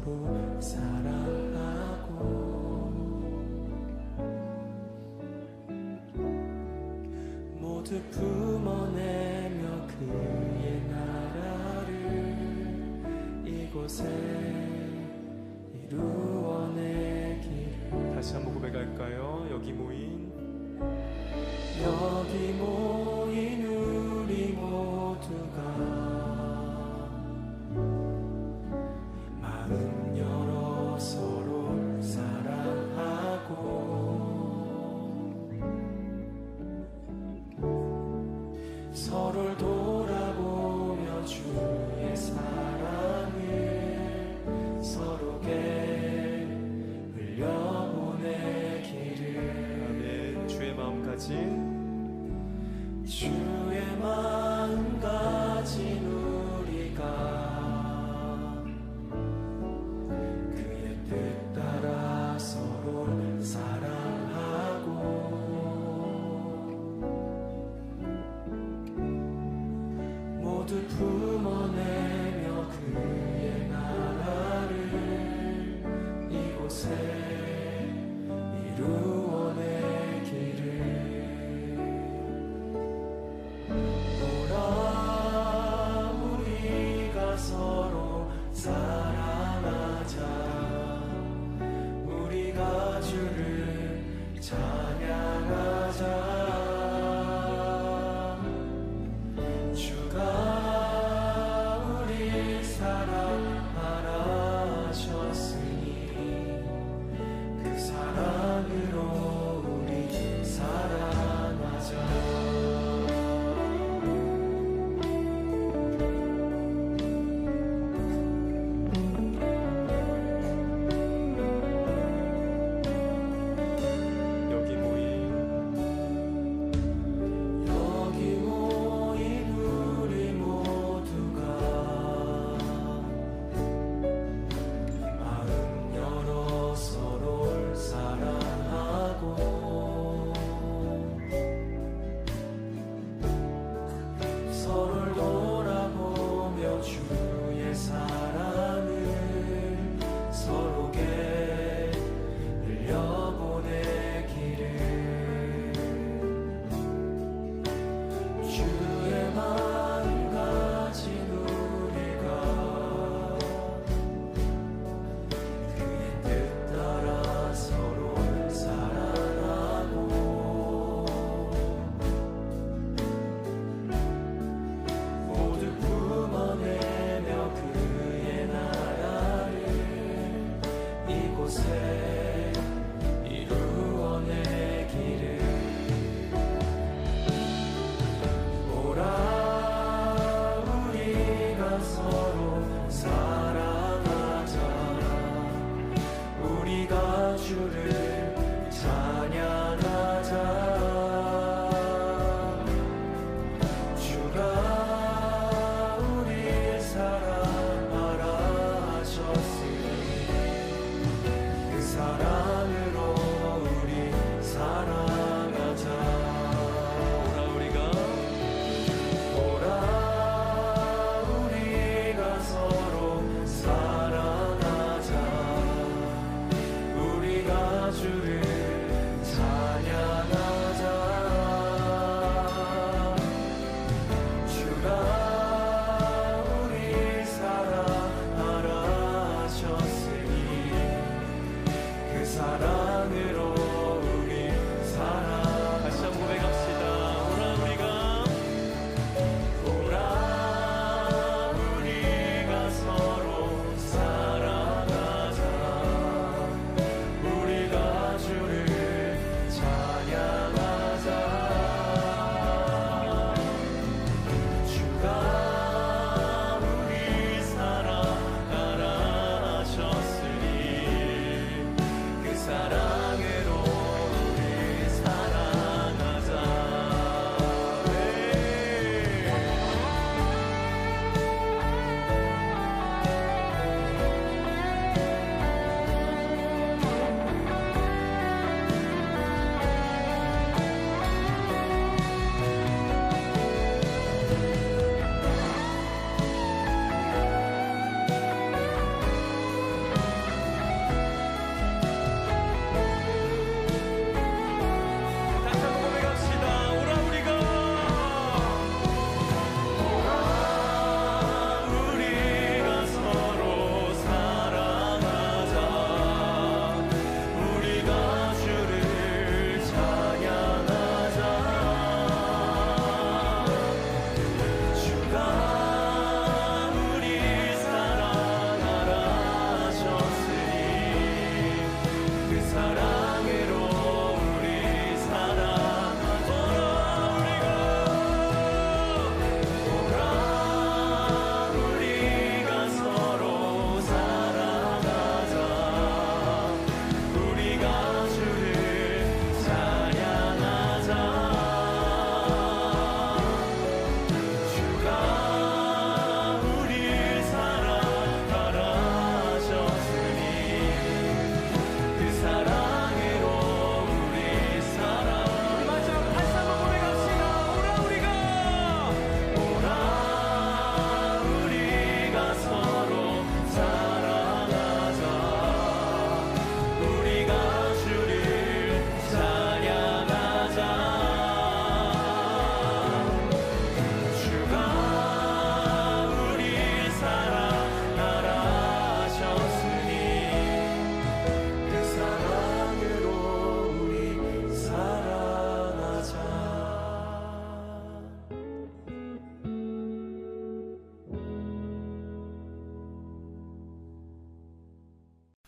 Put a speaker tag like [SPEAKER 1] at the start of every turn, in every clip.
[SPEAKER 1] 서로 사랑하고 모두 품어내며 그의 나라를 이곳에 이루어내기를.
[SPEAKER 2] 다시 한번 고백할까요? 여기 모인
[SPEAKER 1] 우리 모두가 마음 열어 서로 사랑하고 서로를 돌아보며 주의 사랑을 서로에게 흘려보내기를.
[SPEAKER 2] 아멘. 주의 마음 가진
[SPEAKER 1] 주의 마음 가진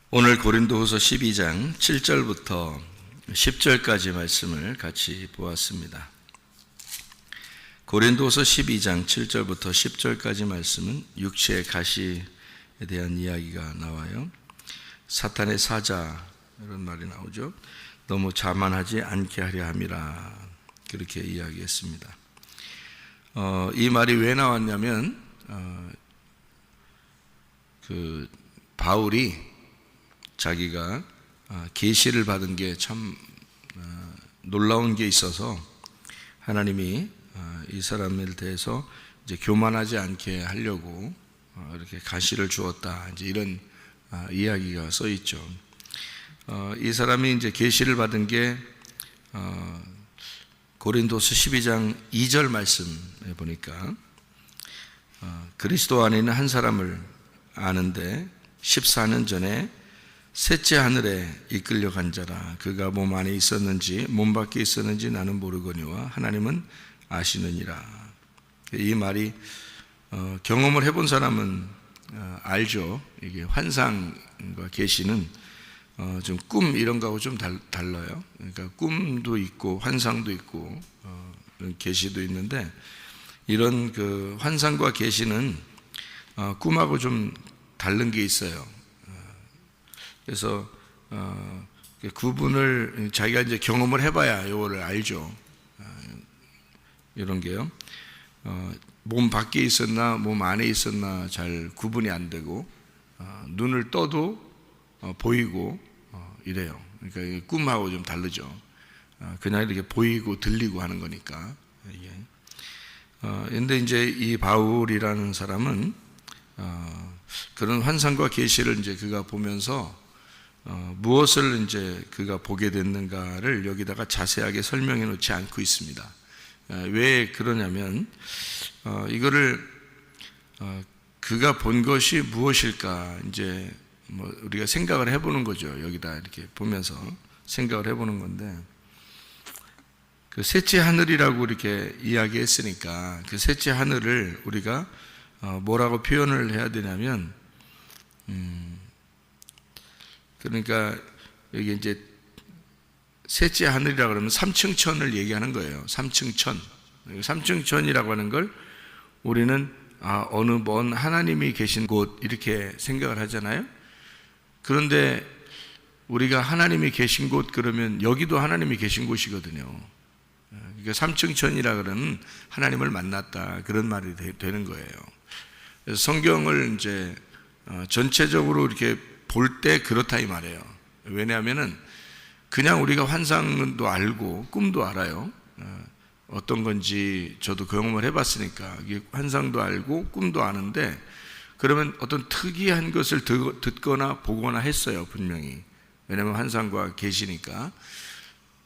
[SPEAKER 3] 오늘 고린도후서 12장 7절부터 10절까지 말씀을 같이 보았습니다. 고린도후서 12장 7절부터 10절까지 말씀은 육체의 가시에 대한 이야기가 나와요. 사탄의 사자 이런 말이 나오죠. 너무 자만하지 않게 하려 함이라 그렇게 이야기했습니다. 이 말이 왜 나왔냐면 바울이 자기가 계시를 받은 게 참 놀라운 게 있어서 하나님이 이 사람에 대해서 이제 교만하지 않게 하려고 이렇게 가시를 주었다. 이제 이런 이야기가 써 있죠. 이 사람이 이제 계시를 받은 게 고린도서 12장 2절 말씀에 보니까 그리스도 안에 있는 한 사람을 아는데 14년 전에 셋째 하늘에 이끌려 간 자라. 그가 몸 안에 있었는지 몸 밖에 있었는지 나는 모르거니와 하나님은 아시느니라. 이 말이 경험을 해본 사람은 알죠. 이게 환상과 계시는 좀 꿈 이런 거하고 좀 달라요. 그러니까 꿈도 있고 환상도 있고 계시도 있는데 이런 그 환상과 계시는 꿈하고 좀 다른 게 있어요. 그래서 구분을 자기가 이제 경험을 해봐야 이거를 알죠. 이런 게요. 몸 밖에 있었나 몸 안에 있었나 잘 구분이 안 되고 눈을 떠도 보이고 이래요. 그러니까 꿈하고 좀 다르죠. 그냥 이렇게 보이고 들리고 하는 거니까. 그런데 이제 이 바울이라는 사람은 그런 환상과 계시를 이제 그가 보면서 무엇을 이제 그가 보게 됐는가를 여기다가 자세하게 설명해 놓지 않고 있습니다. 왜 그러냐면 이거를 그가 본 것이 무엇일까 이제 뭐 우리가 생각을 해보는 거죠. 여기다 이렇게 보면서 생각을 해보는 건데 그 셋째 하늘이라고 이렇게 이야기했으니까 그 셋째 하늘을 우리가 뭐라고 표현을 해야 되냐면 그러니까 여기 이제 셋째 하늘이라고 그러면 삼층천을 얘기하는 거예요. 삼층천. 삼층천이라고 하는 걸 우리는 어느 먼 하나님이 계신 곳 이렇게 생각을 하잖아요. 그런데 우리가 하나님이 계신 곳 그러면 여기도 하나님이 계신 곳이거든요. 그러니까 삼층천이라 그러면 하나님을 만났다 그런 말이 되는 거예요. 그래서 성경을 이제 전체적으로 이렇게 볼 때 그렇다 이 말이에요. 왜냐하면은 그냥 우리가 환상도 알고 꿈도 알아요. 어떤 건지 저도 경험을 해봤으니까 환상도 알고 꿈도 아는데 그러면 어떤 특이한 것을 듣거나 보거나 했어요. 분명히. 왜냐하면 환상과 계시니까.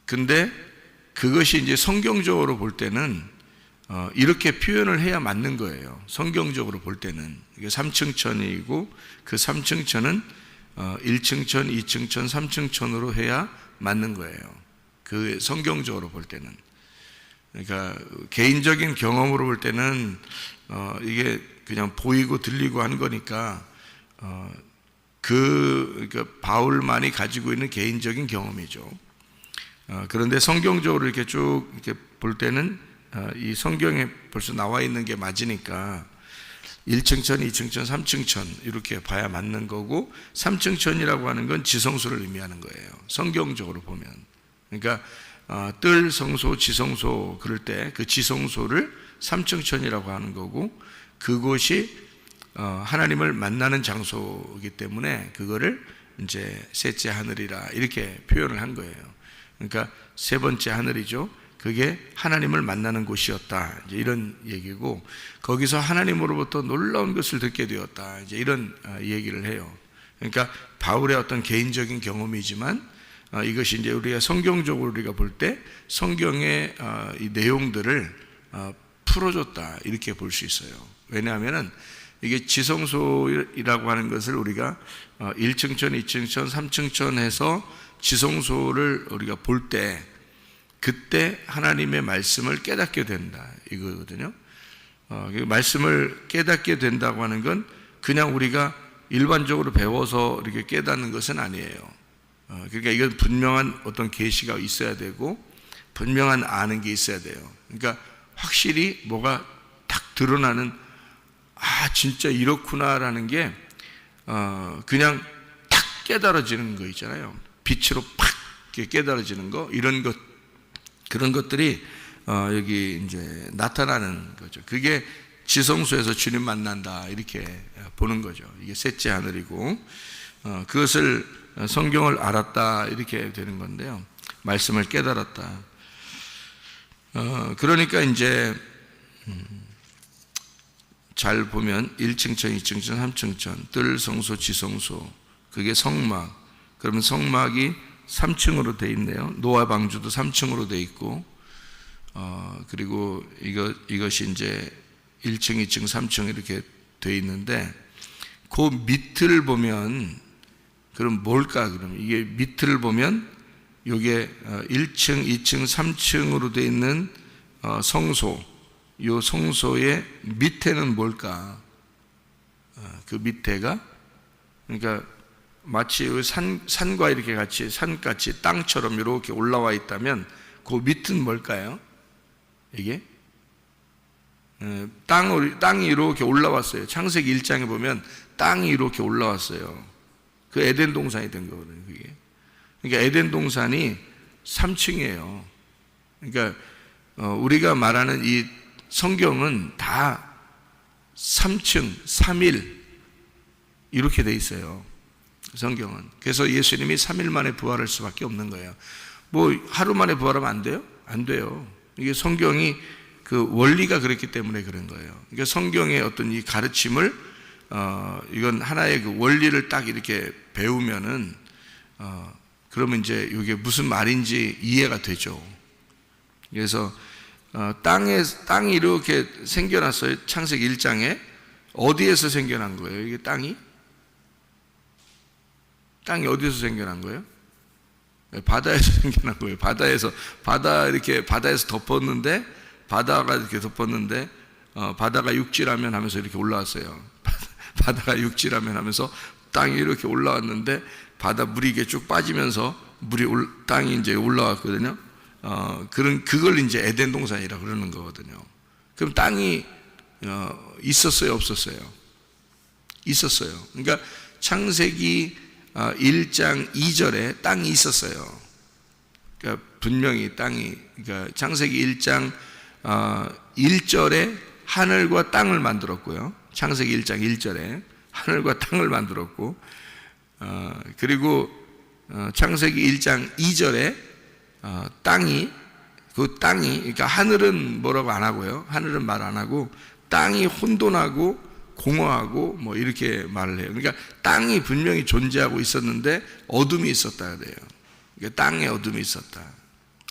[SPEAKER 3] 근데 그것이 이제 성경적으로 볼 때는 이렇게 표현을 해야 맞는 거예요. 성경적으로 볼 때는. 이게 3층천이고 그 3층천은 1층천, 2층천, 3층천으로 해야 맞는 거예요. 그 성경적으로 볼 때는. 그러니까 개인적인 경험으로 볼 때는 이게 그냥 보이고 들리고 하는 거니까 그러니까 바울만이 가지고 있는 개인적인 경험이죠. 그런데 성경적으로 이렇게 쭉 이렇게 볼 때는 이 성경에 벌써 나와 있는 게 맞으니까 1층천, 2층천, 3층천 이렇게 봐야 맞는 거고 3층천이라고 하는 건 지성소를 의미하는 거예요. 성경적으로 보면. 그러니까 뜰, 성소, 지성소 그럴 때 그 지성소를 3층천이라고 하는 거고 그곳이 하나님을 만나는 장소이기 때문에 그거를 이제 셋째 하늘이라 이렇게 표현을 한 거예요. 그러니까 세 번째 하늘이죠. 그게 하나님을 만나는 곳이었다. 이제 이런 얘기고 거기서 하나님으로부터 놀라운 것을 듣게 되었다. 이제 이런 얘기를 해요. 그러니까 바울의 어떤 개인적인 경험이지만 이것이 이제 우리가 성경적으로 우리가 볼 때 성경의 이 내용들을 풀어줬다. 이렇게 볼 수 있어요. 왜냐하면은 이게 지성소라고 하는 것을 우리가 1층천, 2층천, 3층천 해서 지성소를 우리가 볼 때 그때 하나님의 말씀을 깨닫게 된다 이거거든요. 말씀을 깨닫게 된다고 하는 건 그냥 우리가 일반적으로 배워서 이렇게 깨닫는 것은 아니에요. 그러니까 이건 분명한 어떤 계시가 있어야 되고 분명한 아는 게 있어야 돼요. 그러니까 확실히 뭐가 딱 드러나는, 진짜 이렇구나라는 게 그냥 딱 깨달아지는 거 있잖아요. 빛으로 팍 깨달아지는 거, 이런 것, 그런 것들이 여기 이제 나타나는 거죠. 그게 지성소에서 주님 만난다, 이렇게 보는 거죠. 이게 셋째 하늘이고, 그것을 성경을 알았다, 이렇게 되는 건데요. 말씀을 깨달았다. 그러니까 이제 잘 보면 1층천, 2층천, 3층천, 뜰, 성소, 지성소, 그게 성막. 그러면 성막이 3층으로 돼 있네요. 노아 방주도 3층으로 돼 있고, 그리고 이것이 이제 1층, 2층, 3층 이렇게 돼 있는데, 그 밑을 보면, 그럼 뭘까? 그럼 이게 밑을 보면, 요게 1층, 2층, 3층으로 돼 있는 성소, 요 성소의 밑에는 뭘까? 그 밑에가, 그러니까 마치 산과 이렇게 같이, 산같이 땅처럼 이렇게 올라와 있다면 그 밑은 뭘까요? 이게 땅이 이렇게 올라왔어요. 창세기 1장에 보면 땅이 이렇게 올라왔어요. 그 에덴 동산이 된 거거든요. 그게. 그러니까 에덴 동산이 3층이에요. 그러니까 우리가 말하는 이 성경은 다 3층, 3일 이렇게 돼 있어요. 성경은. 그래서 예수님이 3일 만에 부활할 수밖에 없는 거예요. 뭐 하루 만에 부활하면 안 돼요? 안 돼요. 이게 성경이 그 원리가 그렇기 때문에 그런 거예요. 그러니까 성경의 어떤 이 가르침을 이건 하나의 그 원리를 딱 이렇게 배우면은 그러면 이제 이게 무슨 말인지 이해가 되죠. 그래서 땅이 이렇게 생겨났어요. 창세기 1장에 어디에서 생겨난 거예요? 이게 땅이 어디에서 생겨난 거예요? 바다에서 생겨난 거예요. 바다에서 덮었는데, 바다가 이렇게 덮었는데, 바다가 육지라면 하면서 이렇게 올라왔어요. 바다가 육지라면 하면서 땅이 이렇게 올라왔는데, 바다 물이 이게 쭉 빠지면서 땅이 이제 올라왔거든요. 그걸 이제 에덴 동산이라 그러는 거거든요. 그럼 땅이 있었어요, 없었어요? 있었어요. 그러니까 창세기 1장 2절에 땅이 있었어요. 그러니까 분명히 그러니까 창세기 1장 1절에 하늘과 땅을 만들었고요. 창세기 1장 1절에 하늘과 땅을 만들었고, 그리고 창세기 1장 2절에 그러니까 하늘은 뭐라고 안 하고요. 하늘은 말 안 하고 땅이 혼돈하고 공허하고 뭐 이렇게 말을 해요. 그러니까 땅이 분명히 존재하고 있었는데 어둠이 있었다 그래요. 그러니까 땅에 어둠이 있었다.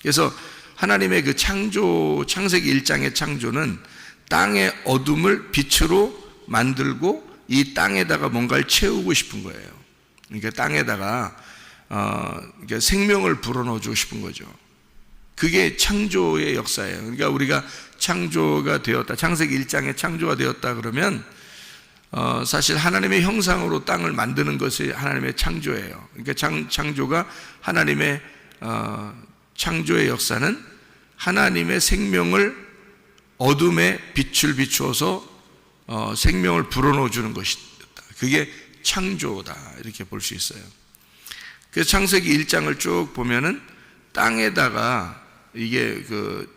[SPEAKER 3] 그래서 하나님의 그 창세기 1장의 창조는 땅의 어둠을 빛으로 만들고 이 땅에다가 뭔가를 채우고 싶은 거예요. 그러니까 땅에다가 그러니까 생명을 불어넣어 주고 싶은 거죠. 그게 창조의 역사예요. 그러니까 우리가 창조가 되었다, 창세기 1장에 창조가 되었다 그러면 사실 하나님의 형상으로 땅을 만드는 것이 하나님의 창조예요. 그러니까 창조가 하나님의 창조의 역사는 하나님의 생명을 어둠에 빛을 비추어서 생명을 불어넣어 주는 것이다. 그게 창조다, 이렇게 볼 수 있어요. 그래서 창세기 1장을 쭉 보면은 땅에다가 이게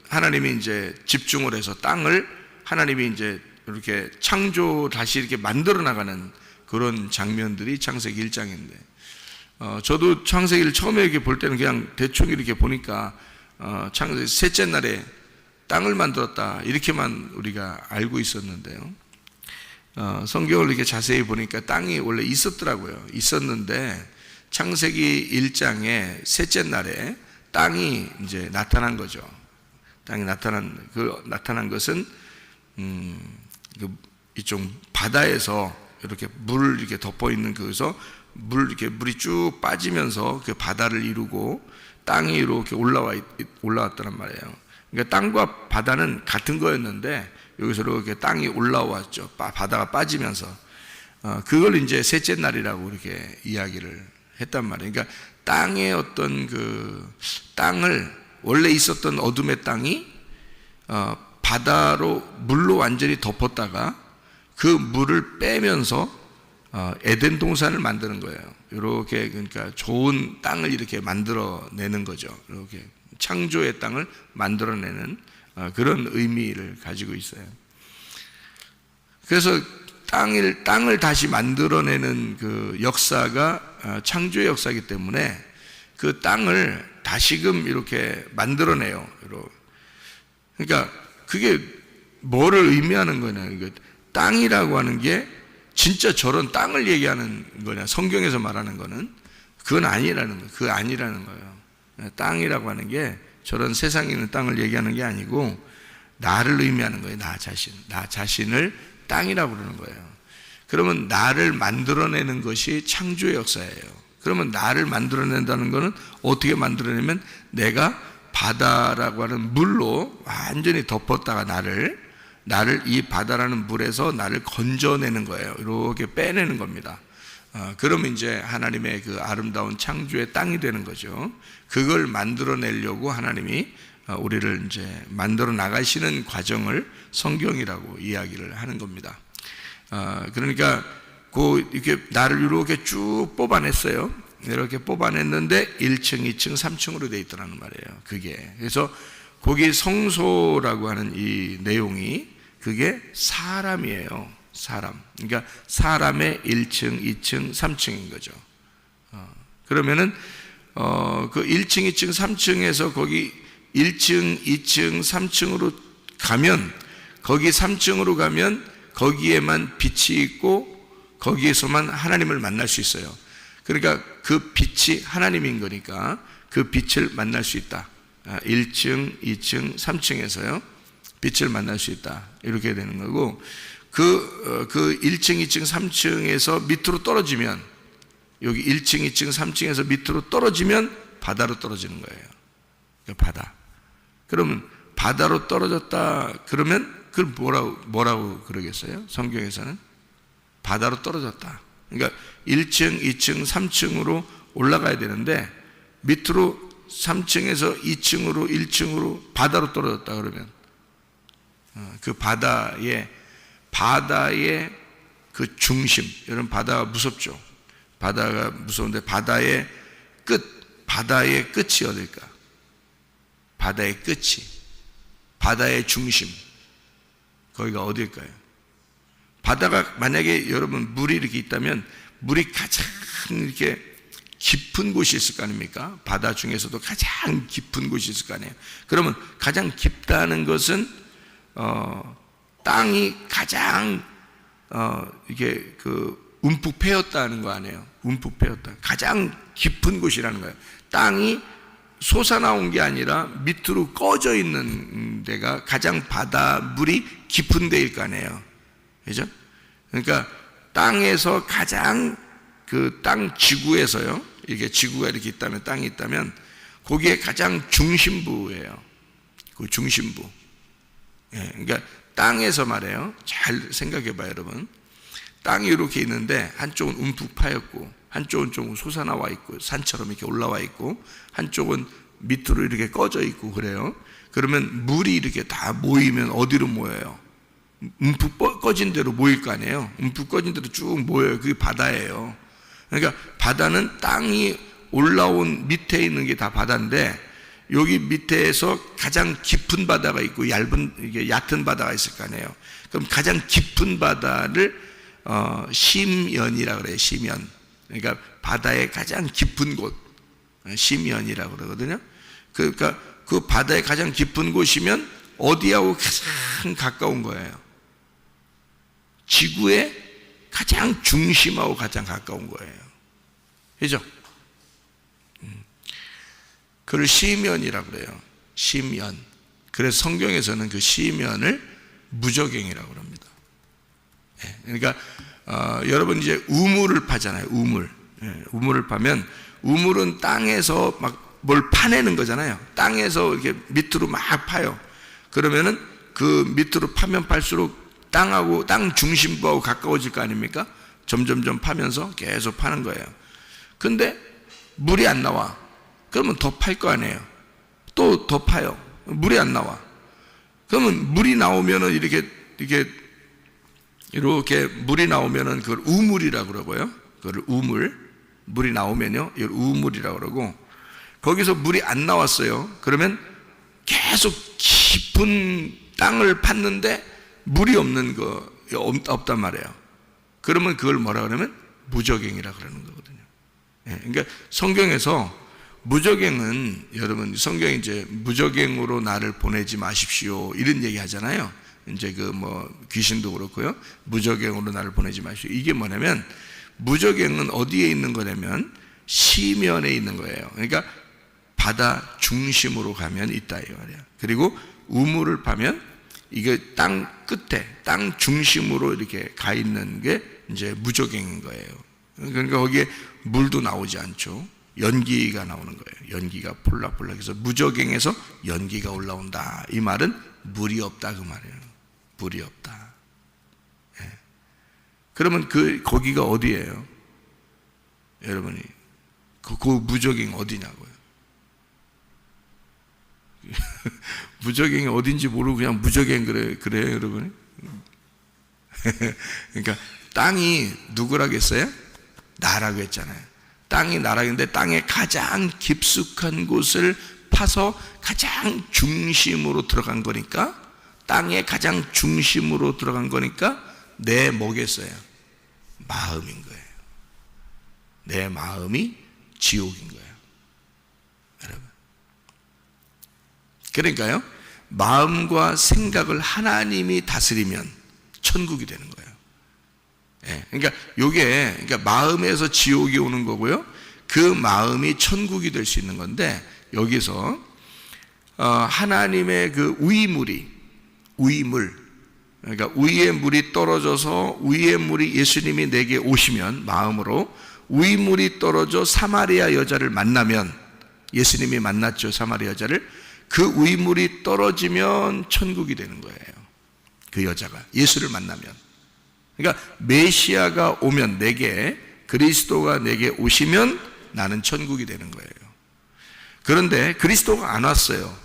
[SPEAKER 3] 하나님이 이제 집중을 해서 땅을 하나님이 이제 이렇게 다시 이렇게 만들어 나가는 그런 장면들이 창세기 1장인데, 저도 창세기를 처음에 이렇게 볼 때는 그냥 대충 이렇게 보니까 창세기 셋째 날에 땅을 만들었다, 이렇게만 우리가 알고 있었는데요. 성경을 이렇게 자세히 보니까 땅이 원래 있었는데 창세기 1장의 셋째 날에 땅이 이제 나타난 거죠. 땅이 나타난 것은 이쪽 바다에서 이렇게 물을 이렇게 덮어 있는 거기서 물이 쭉 빠지면서 그 바다를 이루고 땅이 이렇게 올라왔다는 말이에요. 그러니까 땅과 바다는 같은 거였는데 여기서 이렇게 땅이 올라왔죠. 바다가 빠지면서 그걸 이제 셋째 날이라고 이렇게 이야기를 했단 말이에요. 그러니까 땅의 어떤 그 땅을 원래 있었던 어둠의 땅이 바다로 물로 완전히 덮었다가 그 물을 빼면서 에덴 동산을 만드는 거예요. 이렇게 그러니까 좋은 땅을 이렇게 만들어내는 거죠. 이렇게 창조의 땅을 만들어내는 그런 의미를 가지고 있어요. 그래서 땅을 다시 만들어내는 그 역사가 창조의 역사이기 때문에 그 땅을 다시금 이렇게 만들어내요. 그러니까 그게 뭐를 의미하는 거냐? 땅이라고 하는 게 진짜 저런 땅을 얘기하는 거냐? 성경에서 말하는 거는 그건 아니라는 거예요. 그거 아니라는 거예요. 땅이라고 하는 게 저런 세상에 있는 땅을 얘기하는 게 아니고 나를 의미하는 거예요. 나 자신을 땅이라고 그러는 거예요. 그러면 나를 만들어내는 것이 창조의 역사예요. 그러면 나를 만들어낸다는 것은 어떻게 만들어내면 내가 바다라고 하는 물로 완전히 덮었다가 나를 이 바다라는 물에서 나를 건져내는 거예요. 이렇게 빼내는 겁니다. 그러면 이제 하나님의 그 아름다운 창조의 땅이 되는 거죠. 그걸 만들어내려고 하나님이 우리를 이제 만들어 나가시는 과정을 성경이라고 이야기를 하는 겁니다. 그러니까 이렇게 나를 이렇게 쭉 뽑아냈어요. 이렇게 뽑아냈는데 1층, 2층, 3층으로 되어 있더라는 말이에요. 그게 그래서 거기 성소라고 하는 이 내용이 그게 사람이에요. 사람. 그러니까 사람의 1층, 2층, 3층인 거죠. 그러면은 그 1층, 2층, 3층에서 거기 1층, 2층, 3층으로 가면 거기 3층으로 가면 거기에만 빛이 있고 거기에서만 하나님을 만날 수 있어요. 그러니까 그 빛이 하나님인 거니까 그 빛을 만날 수 있다. 1층, 2층, 3층에서요 빛을 만날 수 있다. 이렇게 되는 거고 그 1층, 2층, 3층에서 밑으로 떨어지면 여기 1층, 2층, 3층에서 밑으로 떨어지면 바다로 떨어지는 거예요. 바다. 그러면 바다로 떨어졌다 그러면 그걸 뭐라고 그러겠어요? 성경에서는 바다로 떨어졌다. 그러니까 1층, 2층, 3층으로 올라가야 되는데 밑으로 3층에서 2층으로 1층으로 바다로 떨어졌다 그러면 그 바다의 그 중심, 여러분 바다가 무섭죠? 바다가 무서운데 바다의 끝이 어딜까? 바다의 끝이, 바다의 중심, 거기가 어딜까요? 바다가 만약에 여러분 물이 이렇게 있다면 물이 가장 이렇게 깊은 곳이 있을 거 아닙니까? 바다 중에서도 가장 깊은 곳이 있을 거 아니에요. 그러면 가장 깊다는 것은 땅이 가장 이게 그 움푹 패였다는 거 아니에요? 움푹 패였다. 가장 깊은 곳이라는 거예요. 땅이 솟아나온 게 아니라 밑으로 꺼져 있는 데가 가장 바다 물이 깊은 데일 거 아니에요. 그죠? 그러니까 땅에서 가장 그 땅 지구에서요. 이게 지구가 이렇게 있다면 땅이 있다면 거기에 가장 중심부예요. 그 중심부. 예, 그러니까 땅에서 말해요. 잘 생각해 봐요, 여러분. 땅이 이렇게 있는데 한쪽은 움푹 파였고 한쪽은 좀 솟아나와 있고 산처럼 이렇게 올라와 있고 한쪽은 밑으로 이렇게 꺼져 있고 그래요. 그러면 물이 이렇게 다 모이면 어디로 모여요? 움푹 꺼진 대로 모일 거 아니에요. 움푹 꺼진 대로 쭉 모여요. 그게 바다예요. 그러니까 바다는 땅이 올라온 밑에 있는 게 다 바다인데 여기 밑에서 가장 깊은 바다가 있고 이게 얕은 바다가 있을 거 아니에요. 그럼 가장 깊은 바다를 심연이라고 그래요. 심연. 그러니까 바다의 가장 깊은 곳 심연이라고 그러거든요. 그러니까 그 바다의 가장 깊은 곳이면 어디하고 가장 가까운 거예요? 지구의 가장 중심하고 가장 가까운 거예요. 그죠? 그걸 시면이라고 그래요. 시면. 그래서 성경에서는 그 시면을 무저갱이라고 합니다. 그러니까 여러분 이제 우물을 파잖아요. 우물을 파면 우물은 땅에서 막 뭘 파내는 거잖아요. 땅에서 이렇게 밑으로 막 파요. 그러면은 그 밑으로 파면 팔수록 땅 중심부하고 가까워질 거 아닙니까? 점점점 파면서 계속 파는 거예요. 근데 물이 안 나와. 그러면 더 팔 거 아니에요. 또 더 파요. 물이 안 나와. 그러면 물이 나오면은 이렇게 물이 나오면은 그걸 우물이라고 그러고요. 그걸 물이 나오면요, 이걸 우물이라고 그러고, 거기서 물이 안 나왔어요. 그러면 계속 깊은 땅을 팠는데 물이 없는 거 없단 말이에요. 그러면 그걸 뭐라 그러면 무적행이라 그러는 거거든요. 그러니까 성경에서 무적행은, 여러분 성경이 이제 무적행으로 나를 보내지 마십시오 이런 얘기 하잖아요. 이제 귀신도 그렇고요. 무적행으로 나를 보내지 마십시오. 이게 뭐냐면, 무적행은 어디에 있는 거냐면 시면에 있는 거예요. 그러니까 바다 중심으로 가면 있다 이 말이야. 그리고 우물을 파면 이게 땅 끝에, 땅 중심으로 이렇게 가 있는 게 이제 무적행인 거예요. 그러니까 거기에 물도 나오지 않죠. 연기가 나오는 거예요. 연기가 폴락폴락해서 무적행에서 연기가 올라온다. 이 말은 물이 없다 그 말이에요. 물이 없다. 예. 그러면 거기가 어디예요? 여러분이 그 무적행 어디냐고요? 무적행이 어딘지 모르고 그냥 무적행 그래요 여러분이? 그러니까 땅이 누구라겠어요? 나라고 했잖아요. 땅이 나라인데 땅의 가장 깊숙한 곳을 파서 가장 중심으로 들어간 거니까, 땅의 가장 중심으로 들어간 거니까 내 뭐겠어요? 마음인 거예요. 내 마음이 지옥인 거예요, 여러분. 그러니까요, 마음과 생각을 하나님이 다스리면 천국이 되는 거예요. 그러니까 그러니까 마음에서 지옥이 오는 거고요. 그 마음이 천국이 될 수 있는 건데, 여기서 하나님의 그 우이물, 그러니까 우이의 물이 떨어져서, 우이의 물이 예수님이 내게 오시면 마음으로 우이물이 떨어져 사마리아 여자를 만나면, 예수님이 만났죠 사마리아 여자를. 그 우이물이 떨어지면 천국이 되는 거예요. 그 여자가 예수를 만나면. 그러니까 메시아가 오면, 그리스도가 내게 오시면 나는 천국이 되는 거예요. 그런데 그리스도가 안 왔어요.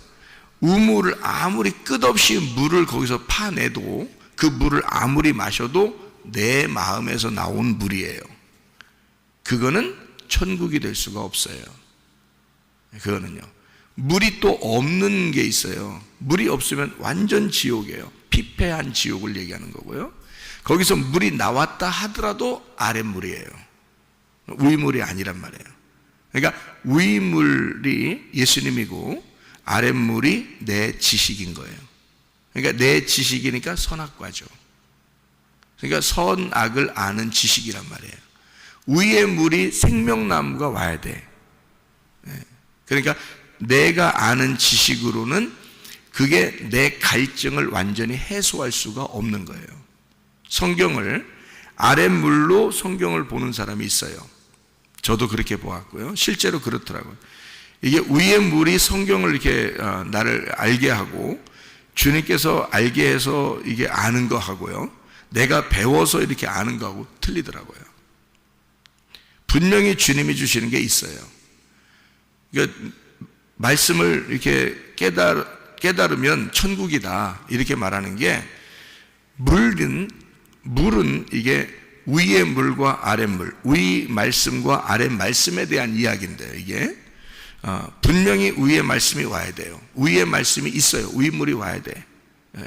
[SPEAKER 3] 우물을 아무리 끝없이 물을 거기서 파내도, 그 물을 아무리 마셔도 내 마음에서 나온 물이에요. 그거는 천국이 될 수가 없어요. 그거는요, 물이 또 없는 게 있어요. 물이 없으면 완전 지옥이에요. 피폐한 지옥을 얘기하는 거고요. 거기서 물이 나왔다 하더라도 아랫물이에요. 위물이 아니란 말이에요. 그러니까 위물이 예수님이고 아랫물이 내 지식인 거예요. 그러니까 내 지식이니까 선악과죠. 그러니까 선악을 아는 지식이란 말이에요. 위의 물이 생명나무가 와야 돼. 그러니까 내가 아는 지식으로는 그게 내 갈증을 완전히 해소할 수가 없는 거예요. 성경을 아랫물로 성경을 보는 사람이 있어요. 저도 그렇게 보았고요. 실제로 그렇더라고요. 이게 위의 물이 성경을 이렇게 나를 알게 하고, 주님께서 알게 해서 이게 아는 거 하고요, 내가 배워서 이렇게 아는 거하고 틀리더라고요. 분명히 주님이 주시는 게 있어요. 그러니까 말씀을 이렇게 깨달으면 천국이다 이렇게 말하는 게, 물은 이게 위의 물과 아랫물, 위 말씀과 아랫 말씀에 대한 이야기인데요. 이게 분명히 위의 말씀이 와야 돼요. 위의 말씀이 있어요. 위물이 와야 돼.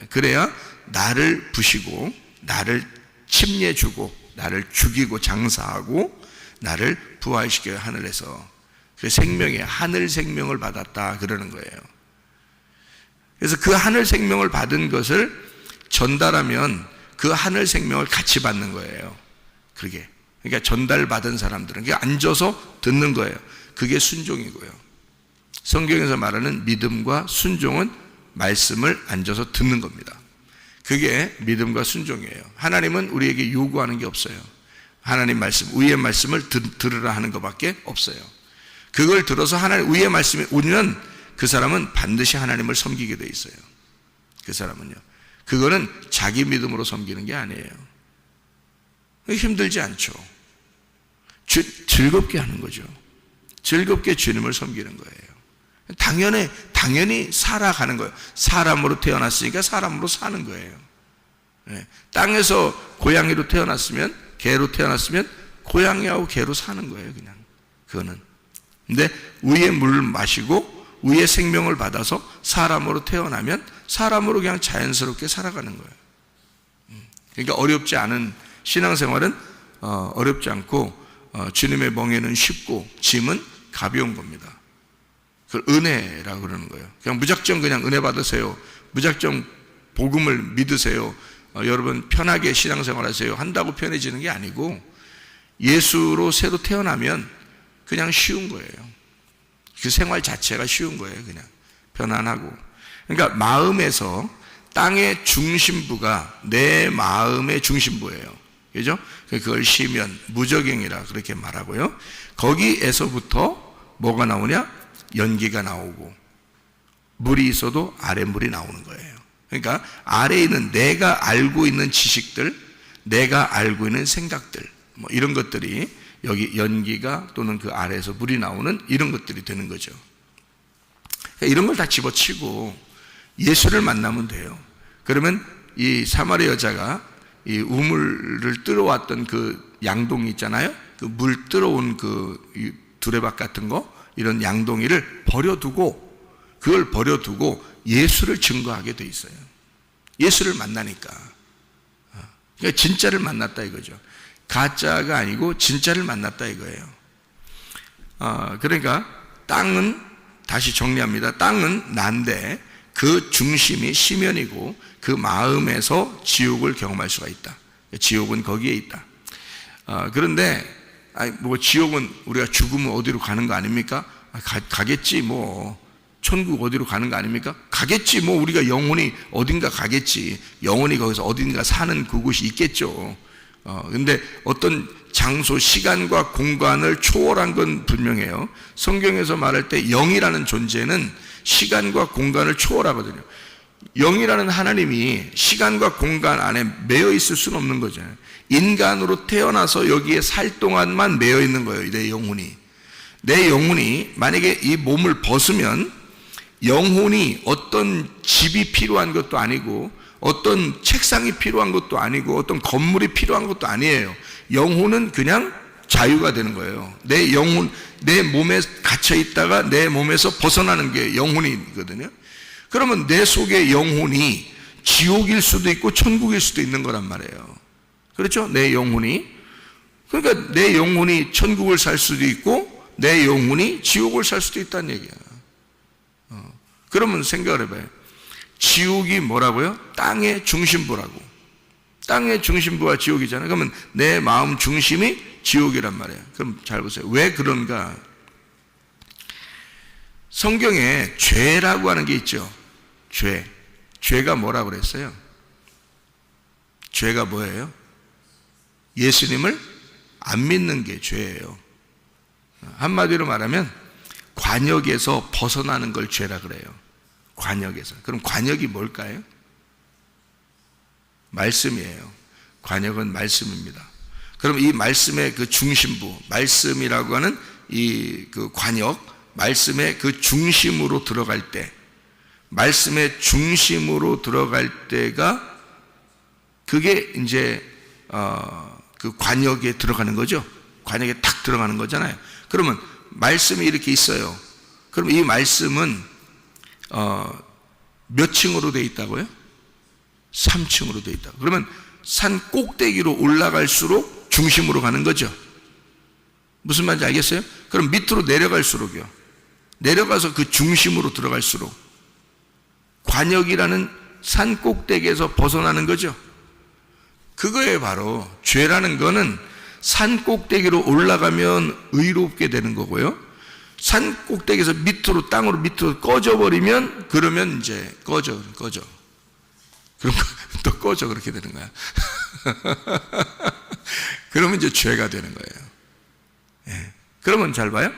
[SPEAKER 3] 그래야 나를 부시고, 나를 침례주고, 나를 죽이고 장사하고, 나를 부활시켜요. 하늘에서 그 생명의 하늘 생명을 받았다 그러는 거예요. 그래서 그 하늘 생명을 받은 것을 전달하면 그 하늘 생명을 같이 받는 거예요. 그게 그러니까 전달받은 사람들은 그게 앉아서 듣는 거예요. 그게 순종이고요. 성경에서 말하는 믿음과 순종은 말씀을 앉아서 듣는 겁니다. 그게 믿음과 순종이에요. 하나님은 우리에게 요구하는 게 없어요. 하나님 말씀, 위의 말씀을 들으라 하는 것밖에 없어요. 그걸 들어서 하나님 위의 말씀이 오면 그 사람은 반드시 하나님을 섬기게 돼 있어요. 그 사람은요. 그거는 자기 믿음으로 섬기는 게 아니에요. 힘들지 않죠. 즐겁게 하는 거죠. 즐겁게 주님을 섬기는 거예요. 당연히 살아가는 거예요. 사람으로 태어났으니까 사람으로 사는 거예요. 땅에서 고양이로 태어났으면, 개로 태어났으면 고양이하고 개로 사는 거예요, 그냥. 그거는. 근데 위의 물을 마시고 위의 생명을 받아서 사람으로 태어나면 사람으로 그냥 자연스럽게 살아가는 거예요. 그러니까 어렵지 않은 신앙생활은 어렵지 않고 주님의 멍에는 쉽고 짐은 가벼운 겁니다. 그걸 은혜라고 그러는 거예요. 그냥 무작정 그냥 은혜 받으세요. 무작정 복음을 믿으세요. 여러분 편하게 신앙생활 하세요. 한다고 편해지는 게 아니고 예수로 새로 태어나면 그냥 쉬운 거예요. 그 생활 자체가 쉬운 거예요. 그냥 편안하고. 그러니까 마음에서 땅의 중심부가 내 마음의 중심부예요. 그죠? 그걸 시면 무적행이라 그렇게 말하고요. 거기에서부터 뭐가 나오냐? 연기가 나오고 물이 있어도 아랫물이 나오는 거예요. 그러니까 아래에 있는 내가 알고 있는 지식들, 내가 알고 있는 생각들, 뭐 이런 것들이 여기 연기가 또는 그 아래에서 물이 나오는 이런 것들이 되는 거죠. 그러니까 이런 걸 다 집어치고 예수를 만나면 돼요. 그러면 이 사마리 여자가 이 우물을 뜨러왔던 그 양동이 있잖아요. 그 물 뜨러온 그 두레박 같은 거, 이런 양동이를 그걸 버려두고 예수를 증거하게 돼 있어요. 예수를 만나니까. 그러니까 진짜를 만났다 이거죠. 가짜가 아니고 진짜를 만났다 이거예요. 그러니까 땅은, 다시 정리합니다. 땅은 난데 그 중심이 시면이고 그 마음에서 지옥을 경험할 수가 있다. 지옥은 거기에 있다. 그런데 뭐 지옥은 우리가 죽으면 어디로 가는 거 아닙니까? 가겠지 뭐. 천국 어디로 가는 거 아닙니까? 가겠지 뭐. 우리가 영혼이 어딘가 가겠지. 영혼이 거기서 어딘가 사는 그곳이 있겠죠. 근데 어떤 장소, 시간과 공간을 초월한 건 분명해요. 성경에서 말할 때 영이라는 존재는 시간과 공간을 초월하거든요. 영이라는 하나님이 시간과 공간 안에 매여 있을 수는 없는 거잖아요. 인간으로 태어나서 여기에 살 동안만 매여 있는 거예요. 내 영혼이. 내 영혼이 만약에 이 몸을 벗으면 영혼이 어떤 집이 필요한 것도 아니고 어떤 책상이 필요한 것도 아니고 어떤 건물이 필요한 것도 아니에요. 영혼은 그냥 자유가 되는 거예요. 내 영혼, 내 몸에 갇혀 있다가 내 몸에서 벗어나는 게 영혼이거든요. 그러면 내 속의 영혼이 지옥일 수도 있고 천국일 수도 있는 거란 말이에요. 그렇죠? 내 영혼이. 그러니까 내 영혼이 천국을 살 수도 있고 내 영혼이 지옥을 살 수도 있다는 얘기야. 그러면 생각을 해봐요. 지옥이 뭐라고요? 땅의 중심부라고. 땅의 중심부가 지옥이잖아요. 그러면 내 마음 중심이 지옥이란 말이에요. 그럼 잘 보세요. 왜 그런가? 성경에 죄라고 하는 게 있죠. 죄가 뭐라고 그랬어요? 죄가 뭐예요? 예수님을 안 믿는 게 죄예요. 한마디로 말하면 관역에서 벗어나는 걸 죄라 그래요. 관역에서. 그럼 관역이 뭘까요? 말씀이에요. 관역은 말씀입니다. 그럼 이 말씀의 그 중심부, 말씀이라고 하는 이 그 관역, 말씀의 그 중심으로 들어갈 때, 말씀의 중심으로 들어갈 때가 그게 이제 그 관역에 들어가는 거죠. 관역에 탁 들어가는 거잖아요. 그러면 말씀이 이렇게 있어요. 그럼 이 말씀은 몇 층으로 되어 있다고요? 3층으로 되어 있다고. 그러면 산 꼭대기로 올라갈수록 중심으로 가는 거죠. 무슨 말인지 알겠어요? 그럼 밑으로 내려갈수록요. 내려가서 그 중심으로 들어갈수록 관역이라는 산 꼭대기에서 벗어나는 거죠. 그거에 바로 죄라는 거는 산 꼭대기로 올라가면 의롭게 되는 거고요. 산 꼭대기에서 밑으로, 땅으로 밑으로 꺼져버리면, 그러면 이제 꺼져. 그럼 또 꺼져. 그렇게 되는 거야. 그러면 이제 죄가 되는 거예요. 예. 그러면 잘 봐요.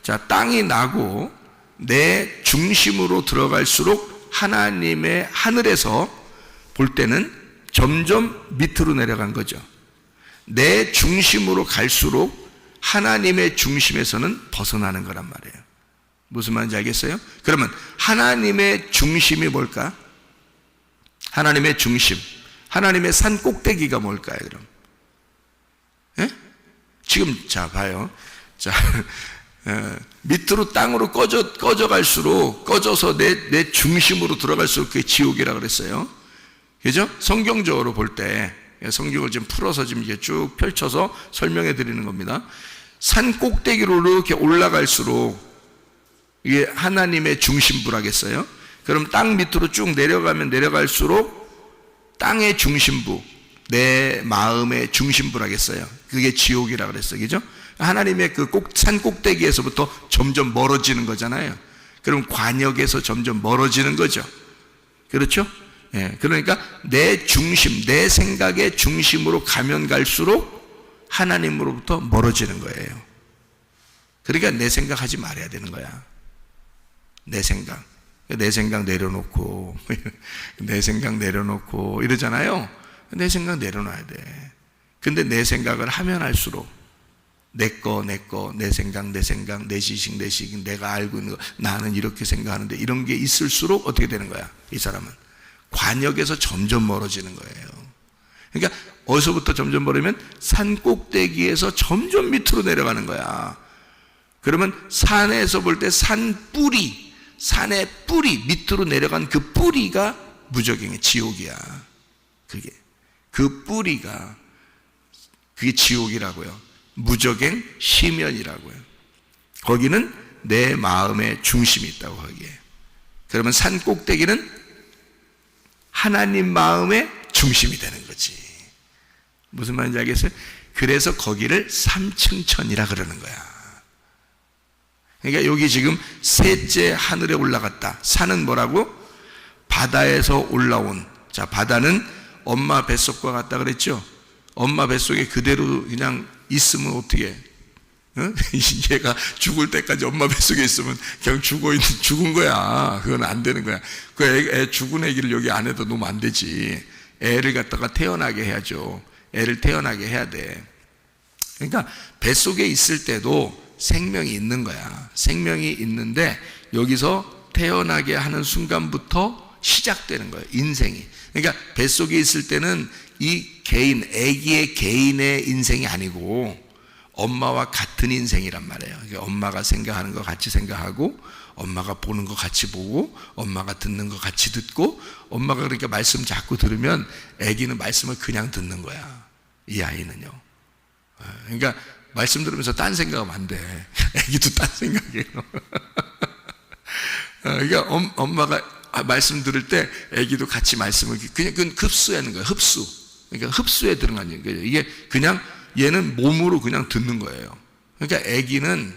[SPEAKER 3] 자, 땅이 나고 내 중심으로 들어갈수록 하나님의 하늘에서 볼 때는 점점 밑으로 내려간 거죠. 내 중심으로 갈수록 하나님의 중심에서는 벗어나는 거란 말이에요. 무슨 말인지 알겠어요? 그러면 하나님의 중심이 뭘까? 하나님의 중심, 하나님의 산 꼭대기가 뭘까요? 그럼 예? 지금 자 봐요. 자 밑으로 땅으로 꺼져 갈수록, 꺼져서 내 중심으로 들어갈수록 그게 지옥이라고 그랬어요. 그죠? 성경적으로 볼 때, 성경을 지금 풀어서 지금 이제 쭉 펼쳐서 설명해 드리는 겁니다. 산 꼭대기로 이렇게 올라갈수록 이게 하나님의 중심부라겠어요. 그럼 땅 밑으로 쭉 내려가면 내려갈수록 땅의 중심부, 내 마음의 중심부라겠어요. 그게 지옥이라고 그랬어요. 그죠? 하나님의 그 산 꼭대기에서부터 점점 멀어지는 거잖아요. 그럼 관역에서 점점 멀어지는 거죠. 그렇죠? 예, 그러니까 내 중심, 내 생각의 중심으로 가면 갈수록 하나님으로부터 멀어지는 거예요. 그러니까 내 생각하지 말아야 되는 거야. 내 생각 내려놓고 내 생각 내려놓고 이러잖아요. 내 생각 내려놔야 돼. 근데 내 생각을 하면 할수록 내 생각, 내 지식, 내가 알고 있는 거, 나는 이렇게 생각하는데, 이런 게 있을수록 어떻게 되는 거야? 이 사람은 관역에서 점점 멀어지는 거예요. 그러니까 어디서부터 점점 멀으면 산 꼭대기에서 점점 밑으로 내려가는 거야. 그러면 산에서 볼 때 산의 뿌리 밑으로 내려간 그 뿌리가 무저갱의 지옥이야. 그게 지옥이라고요. 무저갱 시면이라고요. 거기는 내 마음의 중심이 있다고 거기에. 그러면 산 꼭대기는 하나님 마음의 중심이 되는 거지. 무슨 말인지 알겠어요? 그래서 거기를 삼층천이라 그러는 거야. 그러니까 여기 지금 셋째 하늘에 올라갔다. 산은 뭐라고? 바다에서 올라온. 자, 바다는 엄마 뱃속과 같다 그랬죠? 엄마 뱃속에 그대로 그냥 있으면 어떻게? 어? 얘가 죽을 때까지 엄마 뱃속에 있으면 그냥 죽은 거야. 그건 안 되는 거야. 그 애 죽은 애기를 여기 안에다 놓으면 안 되지. 애를 갖다가 태어나게 해야죠. 애를 태어나게 해야 돼. 그러니까 뱃속에 있을 때도 생명이 있는 거야. 생명이 있는데 여기서 태어나게 하는 순간부터 시작되는 거예요. 인생이. 그러니까 뱃속에 있을 때는 이 아기의 개인의 인생이 아니고 엄마와 같은 인생이란 말이에요. 그러니까 엄마가 생각하는 거 같이 생각하고, 엄마가 보는 거 같이 보고, 엄마가 듣는 거 같이 듣고, 엄마가 그러니까 말씀 자꾸 들으면 아기는 말씀을 그냥 듣는 거야. 이 아이는요. 그러니까 말씀 들으면서 딴 생각하면 안 돼. 아기도 딴 생각해요. 그러니까 엄마가 말씀 들을 때 아기도 같이 말씀을 그냥 그건 흡수하는 거예요. 그러니까 흡수에 들어가는 거예요. 이게 그냥 얘는 몸으로 그냥 듣는 거예요. 그러니까 아기는